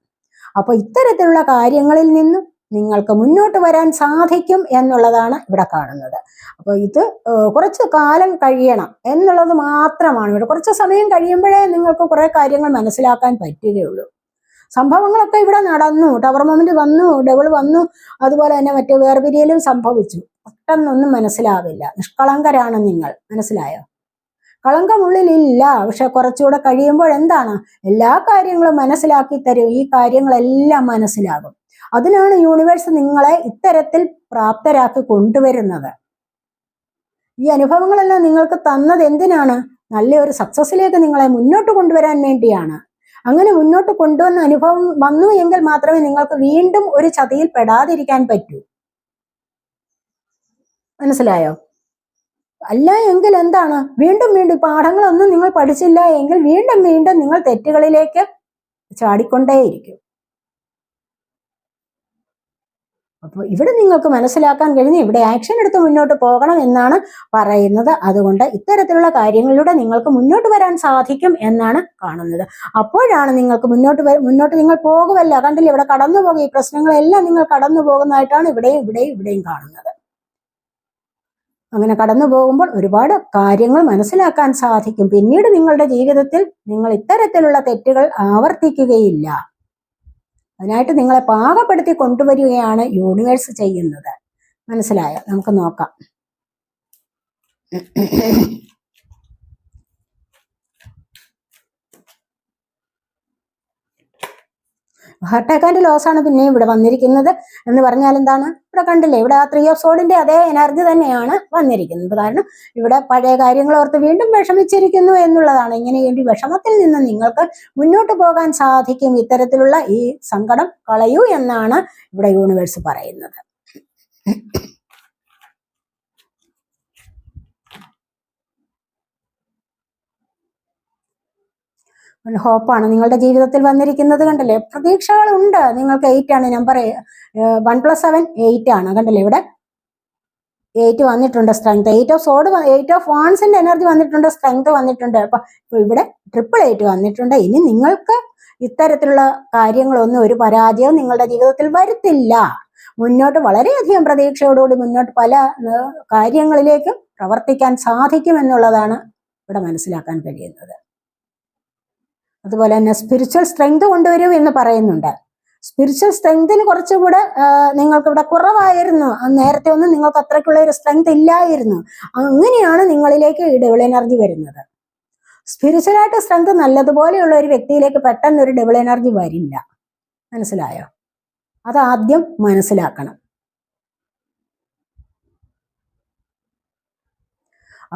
അപ്പോൾ ഇത്തരത്തിലുള്ള കാര്യങ്ങളിൽ നിന്നും നിങ്ങൾക്ക് മുന്നോട്ട് വരാൻ സാധിക്കും എന്നുള്ളതാണ് ഇവിടെ കാണുന്നത്. അപ്പോൾ ഇത് കുറച്ച് കാലം കഴിയണം എന്നുള്ളത് മാത്രമാണ്. ഇവിടെ കുറച്ച് സമയം കഴിയുമ്പോഴേ നിങ്ങൾക്ക് കുറെ കാര്യങ്ങൾ മനസ്സിലാക്കാൻ പറ്റുകയുള്ളൂ. സംഭവങ്ങളൊക്കെ ഇവിടെ നടന്നു, ടവർ മൊമെന്റ് വന്നു, ഡബിൾ വന്നു, അതുപോലെ തന്നെ മറ്റു വേർപിരിയലും സംഭവിച്ചു. പെട്ടെന്നൊന്നും മനസ്സിലാവില്ല. നിഷ്കളങ്കരാണ് നിങ്ങൾ, മനസ്സിലായോ? കളങ്കമുള്ളിലില്ല. പക്ഷെ കുറച്ചുകൂടെ കഴിയുമ്പോൾ എന്താണ്, എല്ലാ കാര്യങ്ങളും മനസ്സിലാക്കി തരും. ഈ കാര്യങ്ങളെല്ലാം മനസ്സിലാകും. അതിനാണ് യൂണിവേഴ്സ് നിങ്ങളെ ഇത്തരത്തിൽ പ്രാപ്തരാക്കി കൊണ്ടുവരുന്നത്. ഈ അനുഭവങ്ങളെല്ലാം നിങ്ങൾക്ക് തന്നത് എന്തിനാണ്? നല്ലൊരു സക്സസിലേക്ക് നിങ്ങളെ മുന്നോട്ട് കൊണ്ടുവരാൻ വേണ്ടിയാണ്. അങ്ങനെ മുന്നോട്ട് കൊണ്ടുവന്ന അനുഭവം വന്നു എങ്കിൽ മാത്രമേ നിങ്ങൾക്ക് വീണ്ടും ഒരു ചതിയിൽ പെടാതിരിക്കാൻ പറ്റൂ. മനസ്സിലായോ? അല്ല എങ്കിൽ എന്താണ്, വീണ്ടും പാഠങ്ങളൊന്നും നിങ്ങൾ പഠിച്ചില്ല എങ്കിൽ വീണ്ടും നിങ്ങൾ തെറ്റുകളിലേക്ക് ചാടിക്കൊണ്ടേയിരിക്കും. അപ്പോൾ ഇവിടെ നിങ്ങൾക്ക് മനസ്സിലാക്കാൻ കഴിഞ്ഞ് ഇവിടെ ആക്ഷൻ എടുത്ത് മുന്നോട്ട് പോകണം എന്നാണ് പറയുന്നത്. അതുകൊണ്ട് ഇത്തരത്തിലുള്ള കാര്യങ്ങളിലൂടെ നിങ്ങൾക്ക് മുന്നോട്ട് വരാൻ സാധിക്കും എന്നാണ് കാണുന്നത്. അപ്പോഴാണ് നിങ്ങൾക്ക് മുന്നോട്ട് നിങ്ങൾ പോകുമല്ല. കണ്ടില്ല, ഇവിടെ കടന്നു പോകും. ഈ പ്രശ്നങ്ങളെല്ലാം നിങ്ങൾ കടന്നു പോകുന്നതായിട്ടാണ് ഇവിടെയും കാണുന്നത്. അങ്ങനെ കടന്നു പോകുമ്പോൾ ഒരുപാട് കാര്യങ്ങൾ മനസ്സിലാക്കാൻ സാധിക്കും. പിന്നീട് നിങ്ങളുടെ ജീവിതത്തിൽ നിങ്ങൾ ഇത്തരത്തിലുള്ള തെറ്റുകൾ ആവർത്തിക്കുകയില്ല. അതിനായിട്ട് നിങ്ങളെ പാകപ്പെടുത്തി കൊണ്ടുവരികയാണ് യൂണിവേഴ്സ് ചെയ്യുന്നത്. മനസ്സിലായോ? നമുക്ക് നോക്കാം. ഹാർട്ട് അറ്റാക്ക് ആൻഡ് ലോസ് ആണ് പിന്നെ ഇവിടെ വന്നിരിക്കുന്നത്. എന്ന് പറഞ്ഞാൽ എന്താണ്, ഇവിടെ കണ്ടില്ലേ, ഇവിടെ ആ 3 ഓഫ് സോഡിന്റെ അതേ എനർജി തന്നെയാണ് വന്നിരിക്കുന്നത്. കാരണം ഇവിടെ പഴയ കാര്യങ്ങൾ ഓർത്ത് വീണ്ടും വിഷമിച്ചിരിക്കുന്നു എന്നുള്ളതാണ്. ഇങ്ങനെ ഈ വിഷമത്തിൽ നിന്ന് നിങ്ങൾക്ക് മുന്നോട്ട് പോകാൻ സാധിക്കും. ഇത്തരത്തിലുള്ള ഈ സങ്കടം കളയൂ എന്നാണ് ഇവിടെ യൂണിവേഴ്സ് പറയുന്നത്. ഹോപ്പാണ് നിങ്ങളുടെ ജീവിതത്തിൽ വന്നിരിക്കുന്നത്. കണ്ടല്ലേ, പ്രതീക്ഷകളുണ്ട്. നിങ്ങൾക്ക് 8 ആണ് നമ്പർ. 1+7 8 ആണ്. കണ്ടല്ലേ, ഇവിടെ 8 വന്നിട്ടുണ്ട്, സ്ട്രെങ്ത് 8 ഓഫ് സോഡ്, 8 ഓഫ് വാൺസിന്റെ എനർജി വന്നിട്ടുണ്ട്, സ്ട്രെങ്ത് വന്നിട്ടുണ്ട്. അപ്പൊ ഇവിടെ 888 വന്നിട്ടുണ്ട്. ഇനി നിങ്ങൾക്ക് ഇത്തരത്തിലുള്ള കാര്യങ്ങളൊന്നും, ഒരു പരാജയവും നിങ്ങളുടെ ജീവിതത്തിൽ വരുത്തില്ല. മുന്നോട്ട് വളരെയധികം പ്രതീക്ഷയോടുകൂടി മുന്നോട്ട് പല കാര്യങ്ങളിലേക്കും പ്രവർത്തിക്കാൻ സാധിക്കും എന്നുള്ളതാണ് ഇവിടെ മനസ്സിലാക്കാൻ കഴിയുന്നത്. അതുപോലെ തന്നെ സ്പിരിച്വൽ സ്ട്രെങ്ത് കൊണ്ടുവരും എന്ന് പറയുന്നുണ്ട്. സ്പിരിച്വൽ സ്ട്രെങ്തിന് കുറച്ചുകൂടെ നിങ്ങൾക്ക് ഇവിടെ കുറവായിരുന്നു. നേരത്തെ ഒന്നും നിങ്ങൾക്ക് അത്രയ്ക്കുള്ള ഒരു സ്ട്രെങ്ത് ഇല്ലായിരുന്നു. അങ്ങനെയാണ് നിങ്ങളിലേക്ക് ഈ ഡബിൾ എനർജി വരുന്നത്. സ്പിരിച്വലായിട്ട് സ്ട്രെങ്ത് നല്ലതുപോലെയുള്ള ഒരു വ്യക്തിയിലേക്ക് പെട്ടെന്ന് ഒരു ഡബിൾ എനർജി വരില്ല. മനസ്സിലായോ? അത് ആദ്യം മനസ്സിലാക്കണം.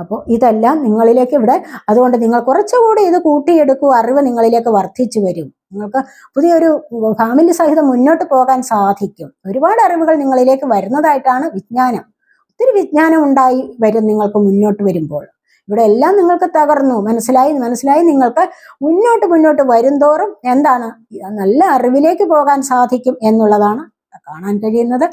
അപ്പോൾ ഇതെല്ലാം നിങ്ങളിലേക്ക് ഇവിടെ, അതുകൊണ്ട് നിങ്ങൾ കുറച്ചുകൂടി ഇത് കൂട്ടിയെടുക്കൂ, അറിവ് നിങ്ങളിലേക്ക് വർദ്ധിച്ചു വരും. നിങ്ങൾക്ക് പുതിയൊരു ഫാമിലി സഹിതം മുന്നോട്ട് പോകാൻ സാധിക്കും. ഒരുപാട് അറിവുകൾ നിങ്ങളിലേക്ക് വരുന്നതായിട്ടാണ് വിജ്ഞാനം. ഒത്തിരി വിജ്ഞാനം ഉണ്ടായി വരും നിങ്ങൾക്ക് മുന്നോട്ട് വരുമ്പോൾ. ഇവിടെ എല്ലാം നിങ്ങൾക്ക് തകർന്നു, മനസ്സിലായി നിങ്ങൾക്ക് മുന്നോട്ട് വരുംതോറും എന്താണ്, നല്ല അറിവിലേക്ക് പോകാൻ സാധിക്കും എന്നുള്ളതാണ് കാണാൻ കഴിയുന്നത്.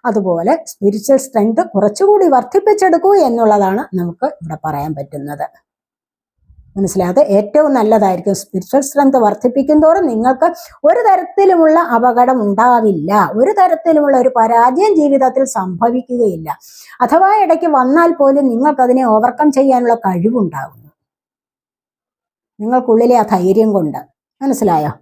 അതുപോലെ സ്പിരിച്വൽ സ്ട്രെങ്ത് കുറച്ചുകൂടി വർദ്ധിപ്പിച്ചെടുക്കൂ എന്നുള്ളതാണ് നമുക്ക് ഇവിടെ പറയാൻ പറ്റുന്നത്. മനസ്സിലാതെ ഏറ്റവും നല്ലതായിരിക്കും. സ്പിരിച്വൽ സ്ട്രെങ്ത് വർദ്ധിപ്പിക്കും തോറും നിങ്ങൾക്ക് ഒരു തരത്തിലുമുള്ള അപകടം ഉണ്ടാവില്ല, ഒരു തരത്തിലുമുള്ള ഒരു പരാജയം ജീവിതത്തിൽ സംഭവിക്കുകയില്ല. അഥവാ ഇടയ്ക്ക് വന്നാൽ പോലും നിങ്ങൾക്കതിനെ ഓവർകം ചെയ്യാനുള്ള കഴിവുണ്ടാകുന്നു, നിങ്ങൾക്കുള്ളിലെ ആ ധൈര്യം കൊണ്ട്. മനസ്സിലായോ?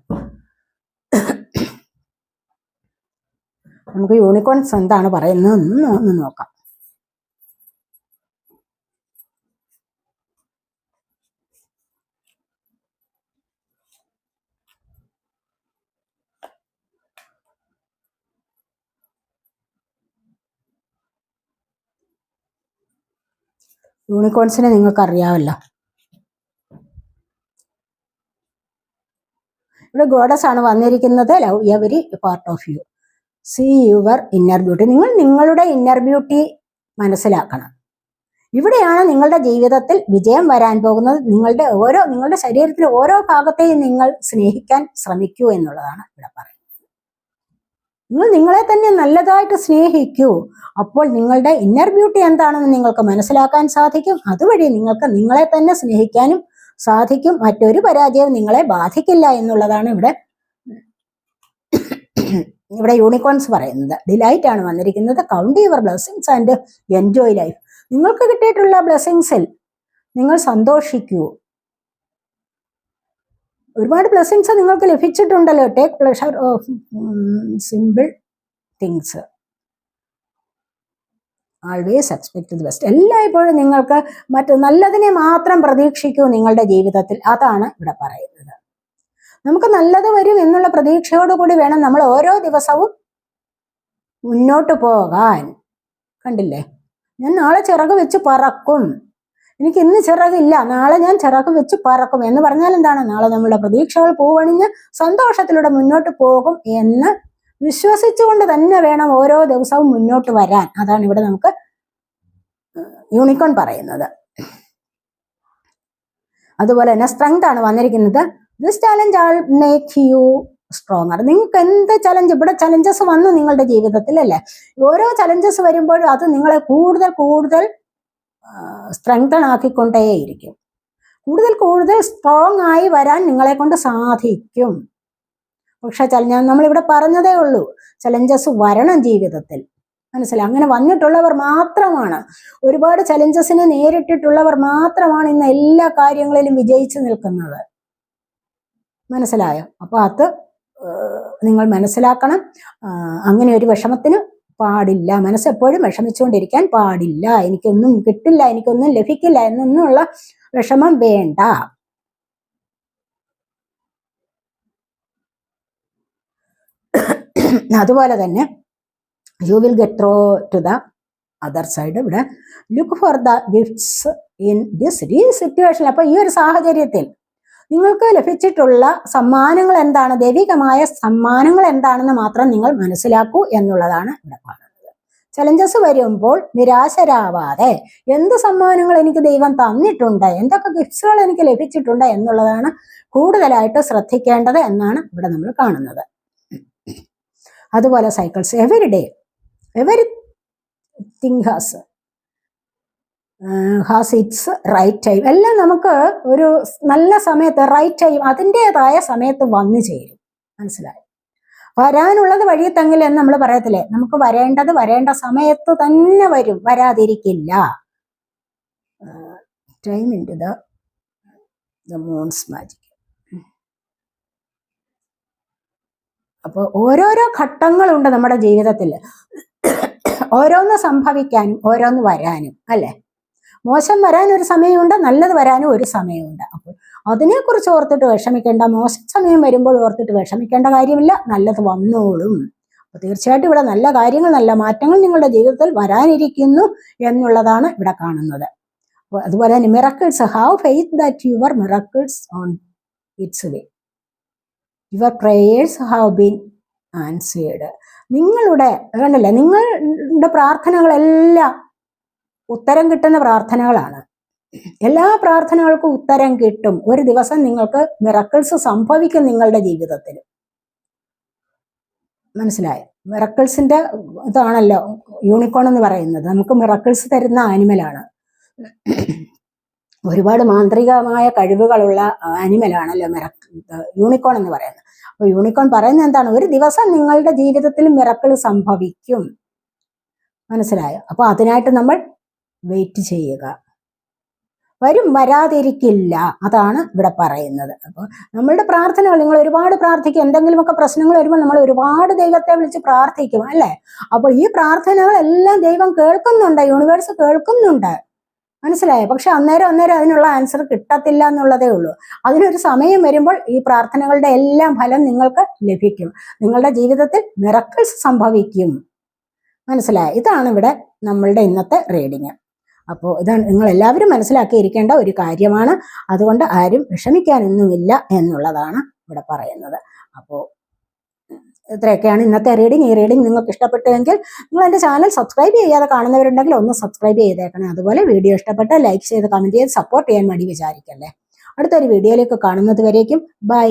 നമുക്ക് യൂണിക്കോൺസ് എന്താണ് പറയുന്നത് ഒന്ന് നോക്കാം. യൂണിക്കോൺസിനെ നിങ്ങൾക്ക് അറിയാമല്ലോ. ഇവിടെ ഗോഡസ് ആണ് വന്നിരിക്കുന്നത്. Love every part of you, see your inner beauty. നിങ്ങൾ നിങ്ങളുടെ ഇന്നർ ബ്യൂട്ടി മനസ്സിലാക്കണം. ഇവിടെയാണ് നിങ്ങളുടെ ജീവിതത്തിൽ വിജയം വരാൻ പോകുന്നത്. നിങ്ങളുടെ ശരീരത്തിലെ ഓരോ ഭാഗത്തെയും നിങ്ങൾ സ്നേഹിക്കാൻ ശ്രമിക്കൂ എന്നുള്ളതാണ് ഇവിടെ പറയുന്നത്. നിങ്ങൾ നിങ്ങളെ തന്നെ നല്ലതായിട്ട് സ്നേഹിക്കൂ. അപ്പോൾ നിങ്ങളുടെ ഇന്നർ ബ്യൂട്ടി എന്താണെന്ന് നിങ്ങൾക്ക് മനസ്സിലാക്കാൻ സാധിക്കും. അതുവഴി നിങ്ങൾക്ക് നിങ്ങളെ തന്നെ സ്നേഹിക്കാനും സാധിക്കും. മറ്റൊരു പരാജയവും നിങ്ങളെ ബാധിക്കില്ല എന്നുള്ളതാണ് ഇവിടെ യൂണിക്കോൺസ് പറയുന്നത്. ഡിലൈറ്റ് ആണ് വന്നിരിക്കുന്നത്. Count your blessings and enjoy life. നിങ്ങൾക്ക് കിട്ടിയിട്ടുള്ള ബ്ലെസ്സിങ്സിൽ നിങ്ങൾ സന്തോഷിക്കൂ. ഒരുപാട് ബ്ലെസ്സിങ്സ് നിങ്ങൾക്ക് ലഭിച്ചിട്ടുണ്ടല്ലോ. Take pleasure of simple things, always expect the best. എല്ലായ്പ്പോഴും നിങ്ങൾക്ക് നല്ലതിനെ മാത്രം പ്രതീക്ഷിക്കൂ നിങ്ങളുടെ ജീവിതത്തിൽ. അതാണ് ഇവിടെ പറയുന്നത്. നമുക്ക് നല്ലത് വരും എന്നുള്ള പ്രതീക്ഷയോടുകൂടി വേണം നമ്മൾ ഓരോ ദിവസവും മുന്നോട്ട് പോകാൻ. കണ്ടില്ലേ, ഞാൻ നാളെ ചിറക് വെച്ച് പറക്കും, എനിക്ക് ഇന്ന് ചിറകില്ല, നാളെ ഞാൻ ചിറക് വെച്ച് പറക്കും എന്ന് പറഞ്ഞാൽ എന്താണ്? നാളെ നമ്മുടെ പ്രതീക്ഷകൾ പൂവണിഞ്ഞ് സന്തോഷത്തിലൂടെ മുന്നോട്ട് പോകും എന്ന് വിശ്വസിച്ചുകൊണ്ട് തന്നെ വേണം ഓരോ ദിവസവും മുന്നോട്ട് വരാൻ. അതാണ് ഇവിടെ നമുക്ക് യൂണിക്കോൺ പറയുന്നത്. അതുപോലെ തന്നെ സ്ട്രെങ്ത് ആണ് വന്നിരിക്കുന്നത്. This challenge all make you stronger. നിങ്ങൾക്ക് എന്ത് ചലഞ്ച്, ഇവിടെ ചലഞ്ചസ് വന്നു നിങ്ങളുടെ ജീവിതത്തിൽ അല്ലേ? ഓരോ ചലഞ്ചസ് വരുമ്പോഴും അത് നിങ്ങളെ കൂടുതൽ സ്ട്രെങ്തൺ ആക്കിക്കൊണ്ടേയിരിക്കും. കൂടുതൽ സ്ട്രോങ് ആയി വരാൻ നിങ്ങളെ കൊണ്ട് സാധിക്കും. പക്ഷെ നമ്മളിവിടെ പറഞ്ഞതേ ഉള്ളൂ, ചലഞ്ചസ് വരണം ജീവിതത്തിൽ. മനസ്സിലായി? അങ്ങനെ വന്നിട്ടുള്ളവർ മാത്രമാണ്, ഒരുപാട് ചലഞ്ചസിനെ നേരിട്ടിട്ടുള്ളവർ മാത്രമാണ് ഇന്ന് എല്ലാ കാര്യങ്ങളിലും വിജയിച്ചു നിൽക്കുന്നത്. മനസ്സിലായോ? അപ്പൊ അത് നിങ്ങൾ മനസ്സിലാക്കണം. അങ്ങനെ ഒരു വിഷമത്തിന് പാടില്ല. മനസ്സെപ്പോഴും വിഷമിച്ചുകൊണ്ടിരിക്കാൻ പാടില്ല. എനിക്കൊന്നും കിട്ടില്ല, എനിക്കൊന്നും ലഭിക്കില്ല എന്നൊന്നുള്ള വിഷമം വേണ്ട. അതുപോലെ തന്നെ you will get through to the other side. ഇവിടെ look for the gifts in this situation. അപ്പൊ ഈ ഒരു സാഹചര്യത്തിൽ നിങ്ങൾക്ക് ലഭിച്ചിട്ടുള്ള സമ്മാനങ്ങൾ എന്താണ്, ദൈവികമായ സമ്മാനങ്ങൾ എന്താണെന്ന് മാത്രം നിങ്ങൾ മനസ്സിലാക്കൂ എന്നുള്ളതാണ് ഇവിടെ കാണുന്നത്. ചലഞ്ചസ് വരുമ്പോൾ നിരാശരാവാതെ എന്ത് സമ്മാനങ്ങൾ എനിക്ക് ദൈവം തന്നിട്ടുണ്ട്, എന്തൊക്കെ ഗിഫ്റ്റ്സുകൾ എനിക്ക് ലഭിച്ചിട്ടുണ്ട് എന്നുള്ളതാണ് കൂടുതലായിട്ട് ശ്രദ്ധിക്കേണ്ടത് എന്നാണ് ഇവിടെ നമ്മൾ കാണുന്നത്. അതുപോലെ cycles every day everything has has its right time. എല്ലാം നമുക്ക് ഒരു നല്ല സമയത്ത് റൈറ്റ് ടൈം അതിൻ്റെതായ സമയത്ത് വന്നു ചേരും. മനസ്സിലായി? വരാനുള്ളത് വഴി തങ്ങില്ല എന്ന് നമ്മൾ പറയത്തില്ലേ, നമുക്ക് വരേണ്ടത് വരേണ്ട സമയത്ത് തന്നെ വരും, വരാതിരിക്കില്ല. Time in to the moon's magic. അപ്പോൾ ഓരോരോ ഘട്ടങ്ങളുണ്ട് നമ്മുടെ ജീവിതത്തിൽ, ഓരോന്ന് സംഭവിക്കാനും ഓരോന്ന് വരാനും, അല്ലേ? മോശം വരാൻ ഒരു സമയമുണ്ട്, നല്ലത് വരാനും ഒരു സമയമുണ്ട്. അപ്പോൾ അതിനെക്കുറിച്ച് ഓർത്തിട്ട് വിഷമിക്കേണ്ട, മോശം സമയം വരുമ്പോൾ ഓർത്തിട്ട് വിഷമിക്കേണ്ട കാര്യമില്ല, നല്ലത് വന്നോളും. അപ്പോൾ തീർച്ചയായിട്ടും ഇവിടെ നല്ല കാര്യങ്ങൾ, നല്ല മാറ്റങ്ങൾ നിങ്ങളുടെ ജീവിതത്തിൽ വരാനിരിക്കുന്നു എന്നുള്ളതാണ് ഇവിടെ കാണുന്നത്. അപ്പോൾ അതുപോലെ തന്നെ miracles, have faith that your miracles on its way, your prayers have been answered. നിങ്ങളുടെ കണ്ടല്ലേ, നിങ്ങളുടെ പ്രാർത്ഥനകളെല്ലാം ഉത്തരം കിട്ടുന്ന പ്രാർത്ഥനകളാണ്. എല്ലാ പ്രാർത്ഥനകൾക്കും ഉത്തരം കിട്ടും. ഒരു ദിവസം നിങ്ങൾക്ക് മിറക്കിൾസ് സംഭവിക്കും നിങ്ങളുടെ ജീവിതത്തിൽ. മനസ്സിലായോ? മിറക്കിൾസിന്റെ ഇതാണല്ലോ യൂണിക്കോൺ എന്ന് പറയുന്നത്. നമുക്ക് മിറക്കിൾസ് തരുന്ന ആനിമലാണ്. ഒരുപാട് മാന്ത്രികമായ കഴിവുകളുള്ള ആനിമലാണല്ലോ യൂണിക്കോൺ എന്ന് പറയുന്നത്. അപ്പോൾ യൂണിക്കോൺ പറയുന്നത് എന്താണ്? ഒരു ദിവസം നിങ്ങളുടെ ജീവിതത്തിൽ മിറക്കിൾ സംഭവിക്കും. മനസ്സിലായോ? അപ്പോൾ അതിനായിട്ട് നമ്മൾ വെയിറ്റ് ചെയ്യുക. വരും, വരാതിരിക്കില്ല, അതാണ് ഇവിടെ പറയുന്നത്. അപ്പോൾ നമ്മളുടെ പ്രാർത്ഥനകൾ, നിങ്ങൾ ഒരുപാട് പ്രാർത്ഥിക്കും. എന്തെങ്കിലുമൊക്കെ പ്രശ്നങ്ങൾ വരുമ്പോൾ നമ്മൾ ഒരുപാട് ദൈവത്തെ വിളിച്ച് പ്രാർത്ഥിക്കും, അല്ലേ? അപ്പോൾ ഈ പ്രാർത്ഥനകളെല്ലാം ദൈവം കേൾക്കുന്നുണ്ട്, യൂണിവേഴ്സ് കേൾക്കുന്നുണ്ട്. മനസ്സിലായോ? പക്ഷെ അന്നേരം അതിനുള്ള ആൻസർ കിട്ടത്തില്ല എന്നുള്ളതേ ഉള്ളൂ. അതിനൊരു സമയം വരുമ്പോൾ ഈ പ്രാർത്ഥനകളുടെ എല്ലാം ഫലം നിങ്ങൾക്ക് ലഭിക്കും. നിങ്ങളുടെ ജീവിതത്തിൽ മിറക്കിൾസ് സംഭവിക്കും. മനസ്സിലായോ? ഇതാണ് ഇവിടെ നമ്മളുടെ ഇന്നത്തെ റീഡിങ്. അപ്പോൾ ഇതാണ് നിങ്ങൾ എല്ലാവരും മനസ്സിലാക്കിയിരിക്കേണ്ട ഒരു കാര്യമാണ്. അതുകൊണ്ട് ആരും വിഷമിക്കാനൊന്നുമില്ല എന്നുള്ളതാണ് ഇവിടെ പറയുന്നത്. അപ്പോൾ ഇത്രയൊക്കെയാണ് ഇന്നത്തെ റീഡിങ്. ഈ റീഡിങ് നിങ്ങൾക്ക് ഇഷ്ടപ്പെട്ടുവെങ്കിൽ നിങ്ങൾ എൻ്റെ ചാനൽ സബ്സ്ക്രൈബ് ചെയ്യാതെ കാണുന്നവരുണ്ടെങ്കിൽ ഒന്ന് സബ്സ്ക്രൈബ് ചെയ്തേക്കണേ. അതുപോലെ വീഡിയോ ഇഷ്ടപ്പെട്ടാൽ ലൈക്ക് ചെയ്ത് കമൻറ്റ് ചെയ്ത് സപ്പോർട്ട് ചെയ്യാൻ മടി വിചാരിക്കല്ലേ. അടുത്തൊരു വീഡിയോയിലേക്ക് കാണുന്നത് വരേക്കും ബൈ.